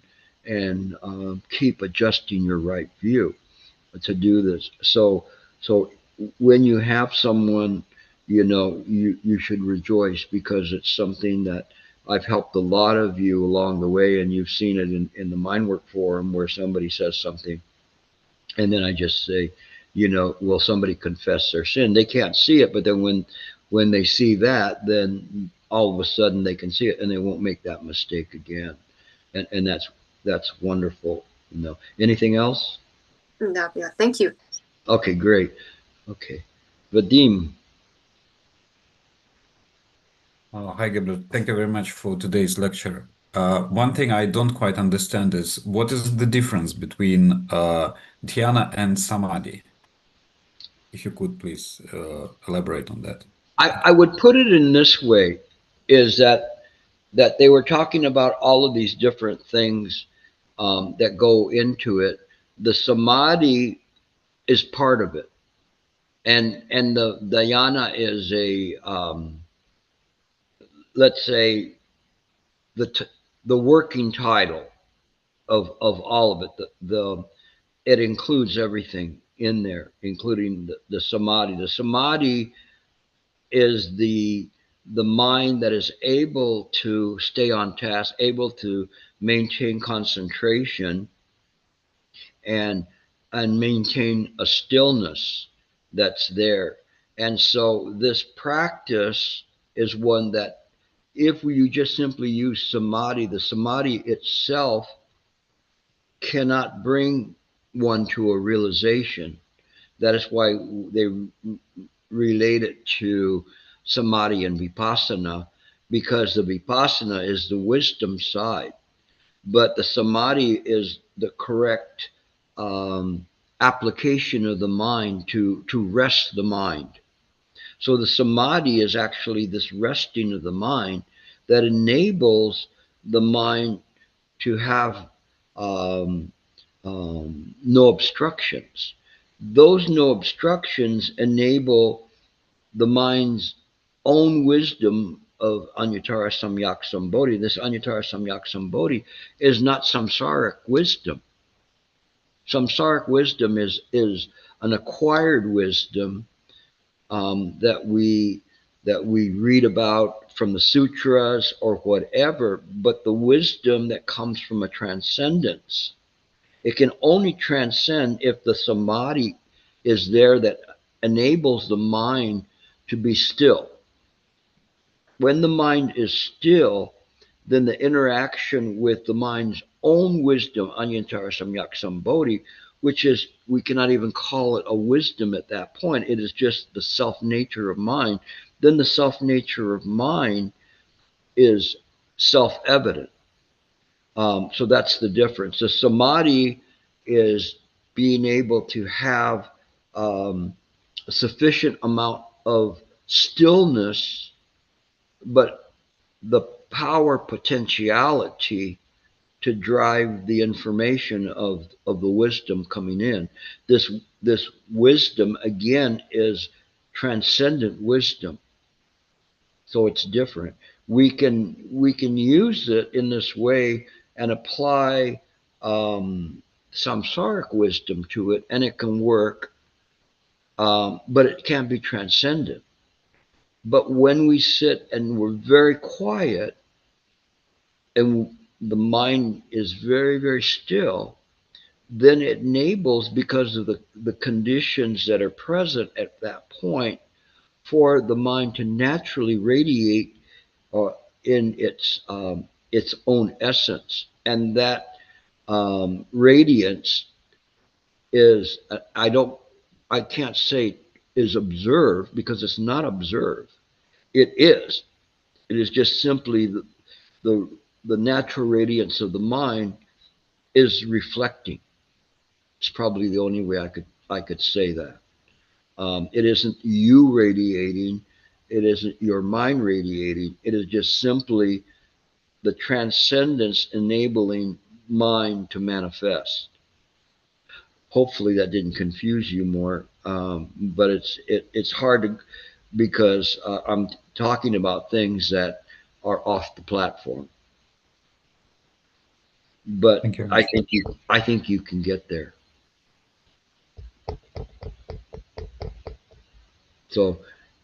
keep adjusting your right view to do this. So when you have someone, you should rejoice because it's something that I've helped a lot of you along the way, and you've seen it in the Mindwork Forum where somebody says something, and then I just say, will somebody confess their sin? They can't see it, but then when they see that, then all of a sudden they can see it, and they won't make that mistake again. And that's wonderful. Anything else? No, yeah, thank you. Okay, great. Okay, Vadim. Hi, Gilbert. Thank you very much for today's lecture. One thing I don't quite understand is what is the difference between dhyana and samadhi? If you could please elaborate on that. I would put it in this way: is that they were talking about all of these different things that go into it. The samadhi is part of it, and the dhyana is let's say the the working title of all of it. It includes everything in there, including the samadhi. The samadhi is the mind that is able to stay on task, able to maintain concentration, and and maintain a stillness that's there. And so this practice is one that if you just simply use samadhi, the samadhi itself cannot bring one to a realization. That is why they relate it to samadhi and vipassana, because the vipassana is the wisdom side, but the samadhi is the correct application of the mind to rest the mind. So the samadhi is actually this resting of the mind that enables the mind to have um, no obstructions. Those no obstructions enable the mind's own wisdom of Anuttara Samyak Sambodhi. This Anuttara Samyak Sambodhi is not samsaric wisdom. Samsaric wisdom is an acquired wisdom that we read about from the sutras or whatever, but the wisdom that comes from a transcendence. It can only transcend if the samadhi is there that enables the mind to be still. When the mind is still, then the interaction with the mind's own wisdom, Anyantara Samyak Sambodhi, which is, we cannot even call it a wisdom at that point. It is just the self nature of mind. Then the self nature of mind is self evident. So that's the difference. The samadhi is being able to have a sufficient amount of stillness, but the power potentiality to drive the information of the wisdom coming in. This wisdom again is transcendent wisdom. So it's different. We can use it in this way and apply samsaric wisdom to it, and it can work, but it can't be transcendent. But when we sit and we're very quiet and the mind is very, very still, then it enables, because of the conditions that are present at that point, for the mind to naturally radiate in its own essence. And that radiance is, I can't say is observed, because it's not observed. It is. It is just simply the, the natural radiance of the mind is reflecting. It's probably the only way I could say that. It isn't you radiating. It isn't your mind radiating. It is just simply the transcendence enabling mind to manifest. Hopefully that didn't confuse you more, but it's hard to, because I'm talking about things that are off the platform. But Thank you. I think you can get there. So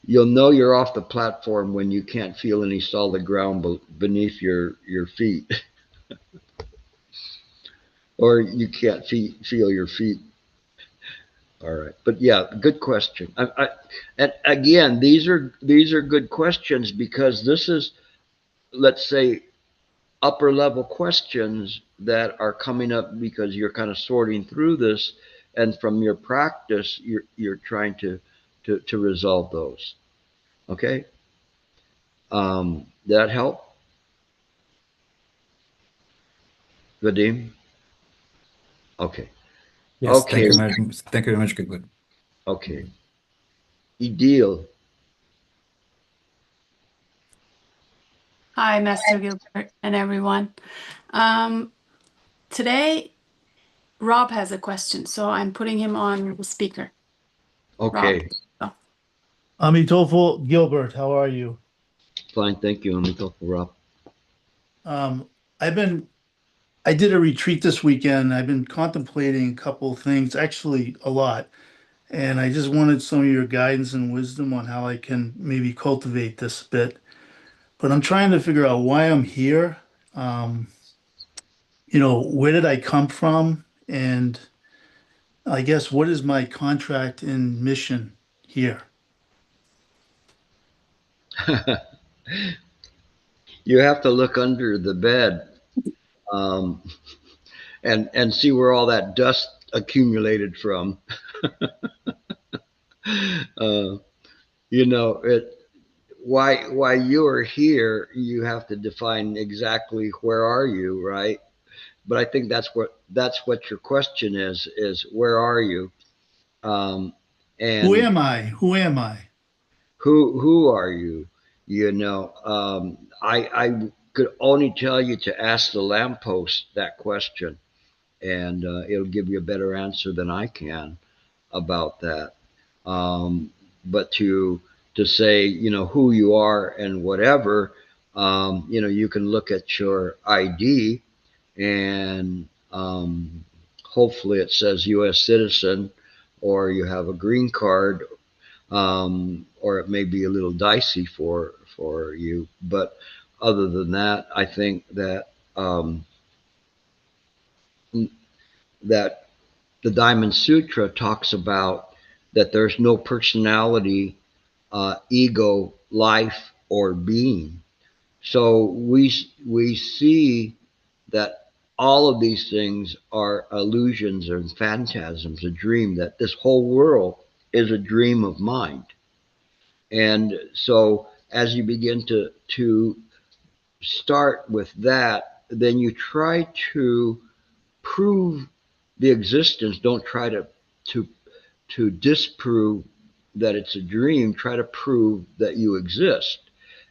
you'll know you're off the platform when you can't feel any solid ground beneath your feet, or you can't feel your feet. All right, but yeah, good question. And again, these are good questions, because this is, let's say, upper level questions that are coming up because you're kind of sorting through this, and from your practice, you're trying to resolve those. Okay. That help, Vadim? Okay. Yes, Okay. thank you very much, Gilbert. Okay. Ideal. Hi, Master Gilbert and everyone. Today, Rob has a question, so I'm putting him on the speaker. Okay. Rob. Amitofo, Gilbert, how are you? Fine, thank you, Amito, Rob. I did a retreat this weekend. I've been contemplating a couple of things, actually a lot, and I just wanted some of your guidance and wisdom on how I can maybe cultivate this bit. But I'm trying to figure out why I'm here. Where did I come from? And I guess what is my contract and mission here? You have to look under the bed, um, and see where all that dust accumulated from. Why you are here, you have to define exactly where are you, right? But I think that's what your question is where are you? And Who am I? Who am I? who are you? I could only tell you to ask the lamppost that question, and it'll give you a better answer than I can about that. But to say, who you are and whatever, you can look at your ID, and hopefully it says U.S. citizen, or you have a green card, or it may be a little dicey for you. But other than that, I think that that the Diamond Sutra talks about that there's no personality, ego, life, or being. So we see that all of these things are illusions and phantasms, a dream, that this whole world is a dream of mind. And so as you begin to start with that, then you try to prove the existence. Don't try to disprove that it's a dream. Try to prove that you exist.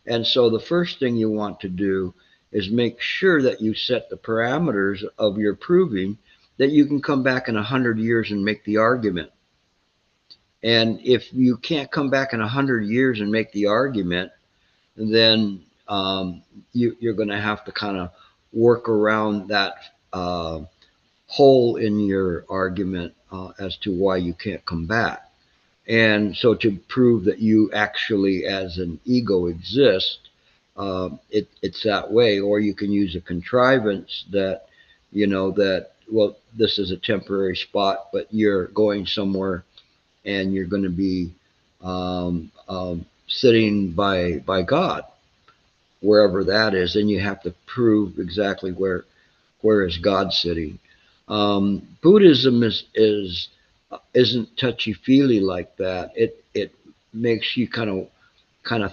And so the first thing you want to do is make sure that you set the parameters of your proving, that you can come back in 100 years and make the argument. And if you can't come back in 100 years and make the argument, then you're going to have to kind of work around that hole in your argument as to why you can't come back. And so to prove that you actually, as an ego, exist, it's that way. Or you can use a contrivance that, that, well, this is a temporary spot, but you're going somewhere and you're going to be sitting by God, wherever that is. And you have to prove exactly where is God sitting. Buddhism isn't touchy feely like that. It makes you kind of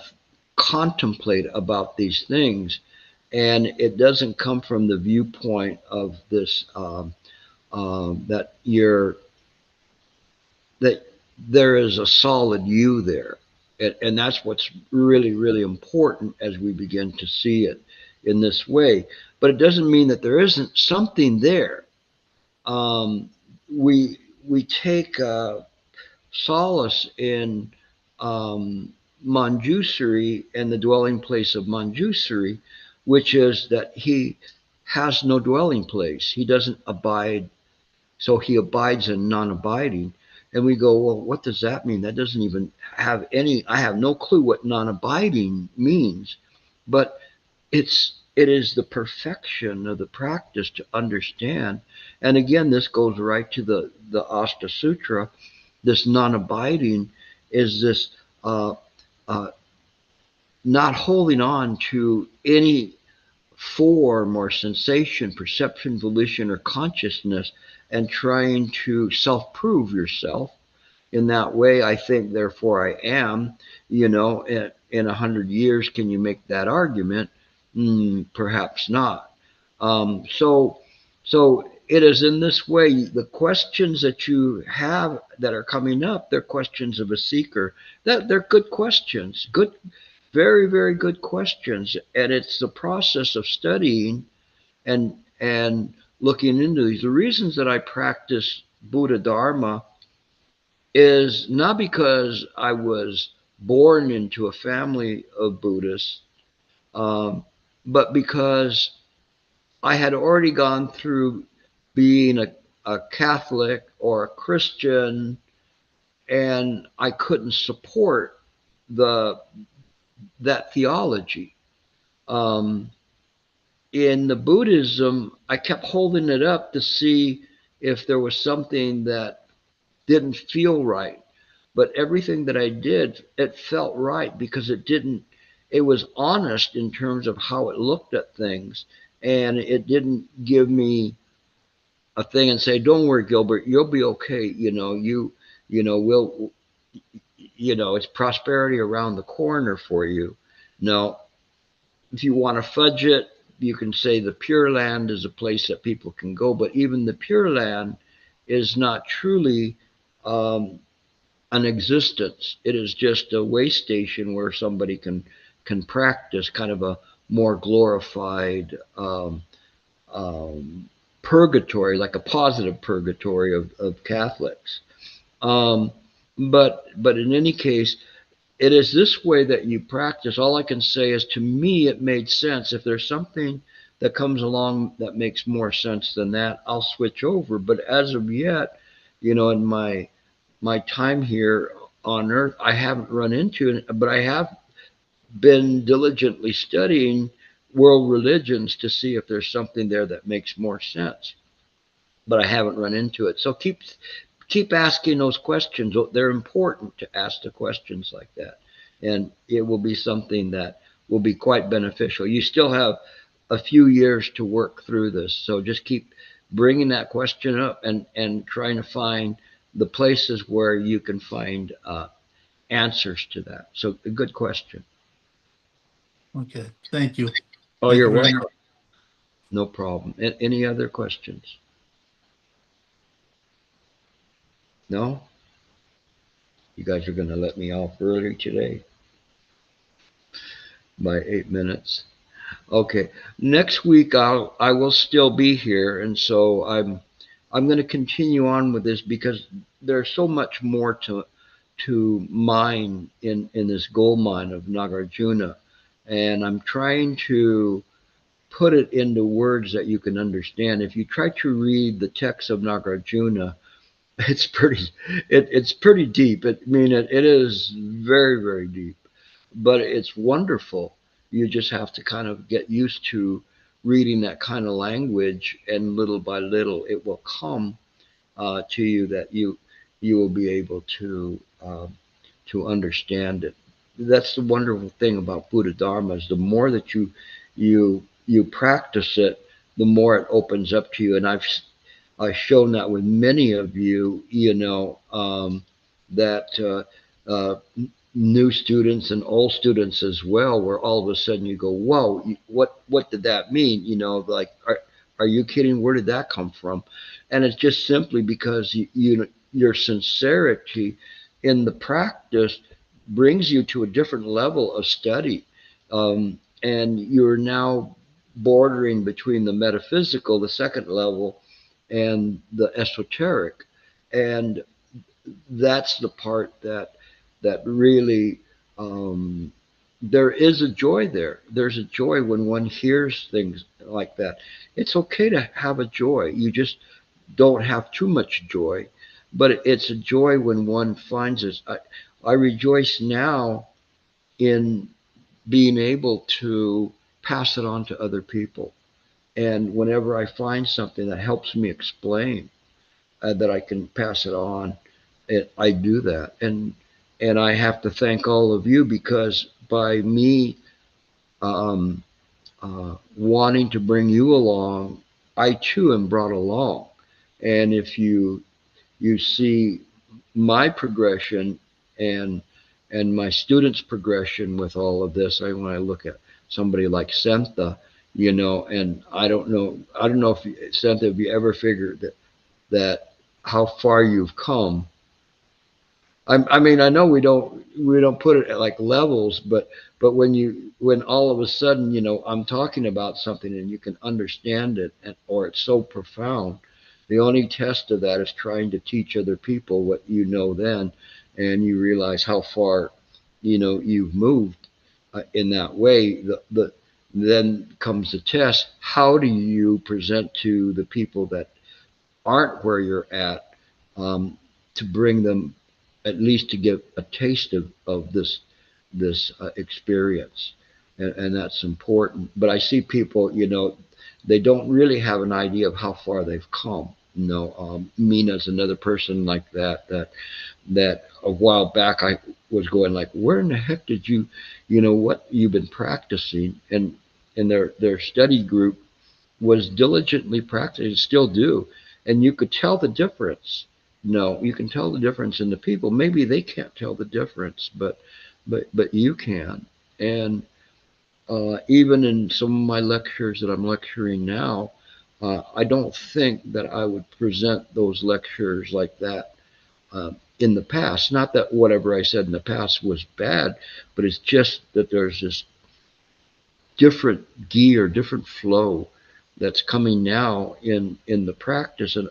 contemplate about these things, and it doesn't come from the viewpoint of this that there is a solid you there, and that's what's really, really important as we begin to see it in this way. But it doesn't mean that there isn't something there. We take solace in Manjusri and the dwelling place of Manjusri, which is that he has no dwelling place. He doesn't abide, so he abides in non-abiding. And we go, well, what does that mean? That doesn't even have any, I have no clue what non-abiding means, but it is the perfection of the practice to understand. And again, this goes right to the Asta Sutra. This non-abiding is this not holding on to any form or sensation, perception, volition, or consciousness, and trying to self-prove yourself. In that way, I think, therefore I am. In 100 years, can you make that argument? Perhaps not. So it is in this way. The questions that you have that are coming up, they're questions of a seeker. They're good questions, good, very, very good questions. And it's the process of studying and looking into these. The reasons that I practice Buddha Dharma is not because I was born into a family of Buddhists, but because I had already gone through being a Catholic or a Christian, and I couldn't support that theology. In the Buddhism, I kept holding it up to see if there was something that didn't feel right. But everything that I did, it felt right because it was honest in terms of how it looked at things. And it didn't give me a thing and say, don't worry, Gilbert, you'll be okay. We'll, it's prosperity around the corner for you. No, if you want to fudge it, you can say the Pure Land is a place that people can go, but even the Pure Land is not truly an existence. It is just a way station where somebody can practice kind of a more glorified purgatory, like a positive purgatory of Catholics. But in any case, it is this way that you practice. All I can say is, to me, it made sense. If there's something that comes along that makes more sense than that, I'll switch over. But as of yet, in my time here on Earth, I haven't run into it, but I have been diligently studying world religions to see if there's something there that makes more sense. But I haven't run into it. So keep asking those questions. They're important to ask the questions like that. And it will be something that will be quite beneficial. You still have a few years to work through this. So just keep bringing that question up and trying to find the places where you can find answers to that. So a good question. Okay, thank you. Oh, Thank you're you very welcome. No problem. Any other questions? No? You guys are going to let me off early today by 8 minutes. Okay. Next week I will still be here, and so I'm going to continue on with this because there's so much more to mine in this gold mine of Nagarjuna, and I'm trying to put it into words that you can understand. If you try to read the text of Nagarjuna, it's it's pretty deep. It is very, very deep, but it's wonderful. You just have to kind of get used to reading that kind of language, and little by little, it will come to you that you will be able to understand it. That's the wonderful thing about Buddha Dharma, is the more that you practice it, the more it opens up to you. And I've shown that with many of you, that new students and old students as well, where all of a sudden you go, whoa, what did that mean? Like, are you kidding? Where did that come from? And it's just simply because your sincerity in the practice brings you to a different level of study. And you're now bordering between the metaphysical, the second level, and the esoteric. And that's the part that really, there is a joy there. There's a joy when one hears things like that. It's okay to have a joy. You just don't have too much joy, but it's a joy when one finds it. I rejoice now in being able to pass it on to other people. And whenever I find something that helps me explain, that I can pass it on, I do that. And I have to thank all of you, because by me um, wanting to bring you along, I too am brought along. And if you see my progression and my students' progression with all of this, when I look at somebody like Sentha, and I don't know if Sentha, have you ever figured that how far you've come? I know we don't put it at like levels, but when all of a sudden, I'm talking about something and you can understand it, or it's so profound. The only test of that is trying to teach other people what you know then, and you realize how far you've moved in that way. Then comes the test. How do you present to the people that aren't where you're at, to bring them at least to get a taste of this experience, and that's important. But I see people, they don't really have an idea of how far they've come. Mina's another person like that a while back I was going like, where in the heck did what you've been practicing? And their study group was diligently practicing, still do, and you could tell the difference. No, you can tell the difference in the people. Maybe they can't tell the difference, but you can. And even in some of my lectures that I'm lecturing now, I don't think that I would present those lectures like that in the past. Not that whatever I said in the past was bad, but it's just that there's this different gear, different flow that's coming now in the practice, and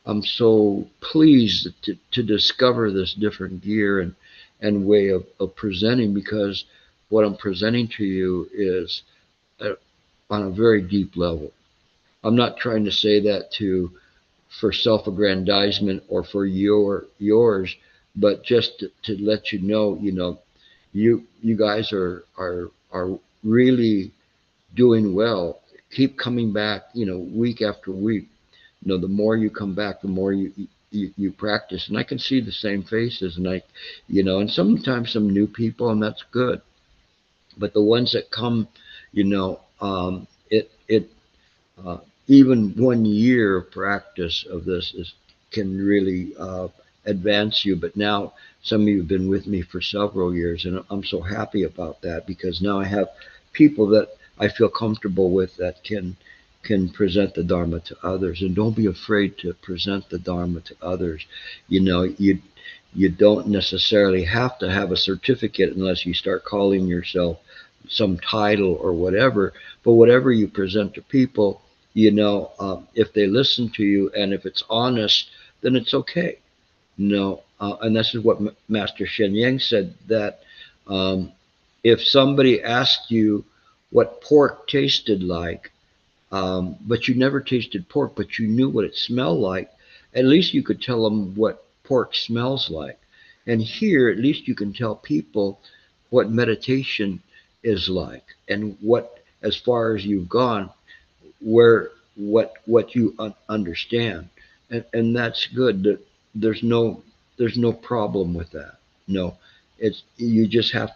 I'm so pleased to discover this different gear and way of presenting, because what I'm presenting to you is on a very deep level. I'm not trying to say that for self-aggrandizement or for yours, but just to let you know, you guys are really doing well. Keep coming back, week after week. The more you come back, the more you practice, and I can see the same faces, and and sometimes some new people, and that's good. But the ones that come, it even 1 year of practice of this can really advance you. But now some of you have been with me for several years, and I'm so happy about that, because now I have people that I feel comfortable with that can present the Dharma to others. And don't be afraid to present the Dharma to others. You don't necessarily have to have a certificate unless you start calling yourself some title or whatever. But whatever you present to people, if they listen to you and if it's honest, then it's okay. No, and this is what Master Sheng said, that um, if somebody asked you what pork tasted like, but you never tasted pork, but you knew what it smelled like, at least you could tell them what pork smells like. And here, at least you can tell people what meditation is like, and what, as far as you've gone, where what you understand, and that's good. There's no there's no problem with that. No, it's, you just have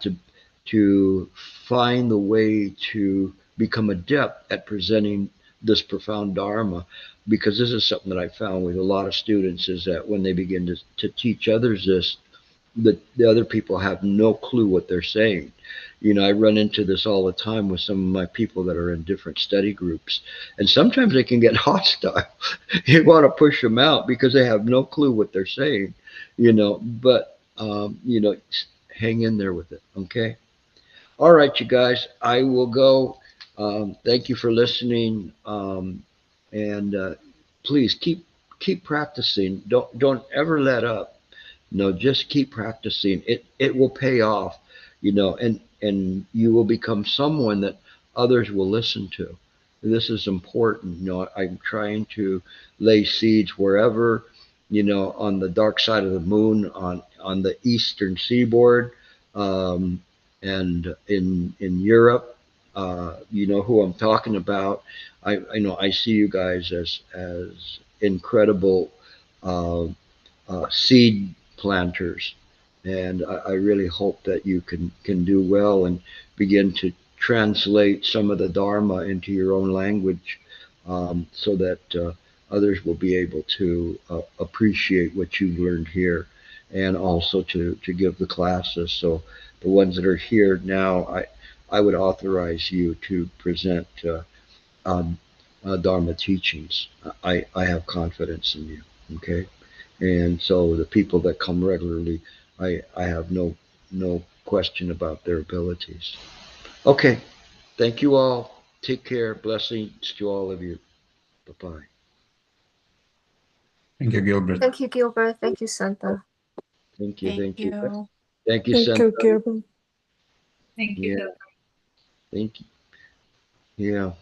to find the way to become adept at presenting this profound Dharma, because this is something that I found with a lot of students, is that when they begin to teach others this, the other people have no clue what they're saying. You know, I run into this all the time with some of my people that are in different study groups, and sometimes they can get hostile. You want to push them out because they have no clue what they're saying, you know. But hang in there with it, okay? All right, you guys, I will go. Thank you for listening, and please keep practicing. Don't ever let up. No, just keep practicing. It will pay off, and you will become someone that others will listen to. This is important. I'm trying to lay seeds wherever, on the dark side of the moon, on the eastern seaboard, um, and in Europe. You know who I'm talking about. I know I see you guys as incredible seed planters, and I really hope that you can do well and begin to translate some of the Dharma into your own language, so that others will be able to appreciate what you've learned here, and also to give the classes. So the ones that are here now, I would authorize you to present um, Dharma teachings. I have confidence in you. Okay. And so the people that come regularly, I have no question about their abilities. Okay, thank you all. Take care. Blessings to all of you. Bye bye. Thank you, Gilbert. Thank you, Gilbert. Thank you, Santa. Thank you. Thank Thank you. you. Thank you, Thank Santa. you, Gilbert. Thank you. Yeah. Thank you. Yeah.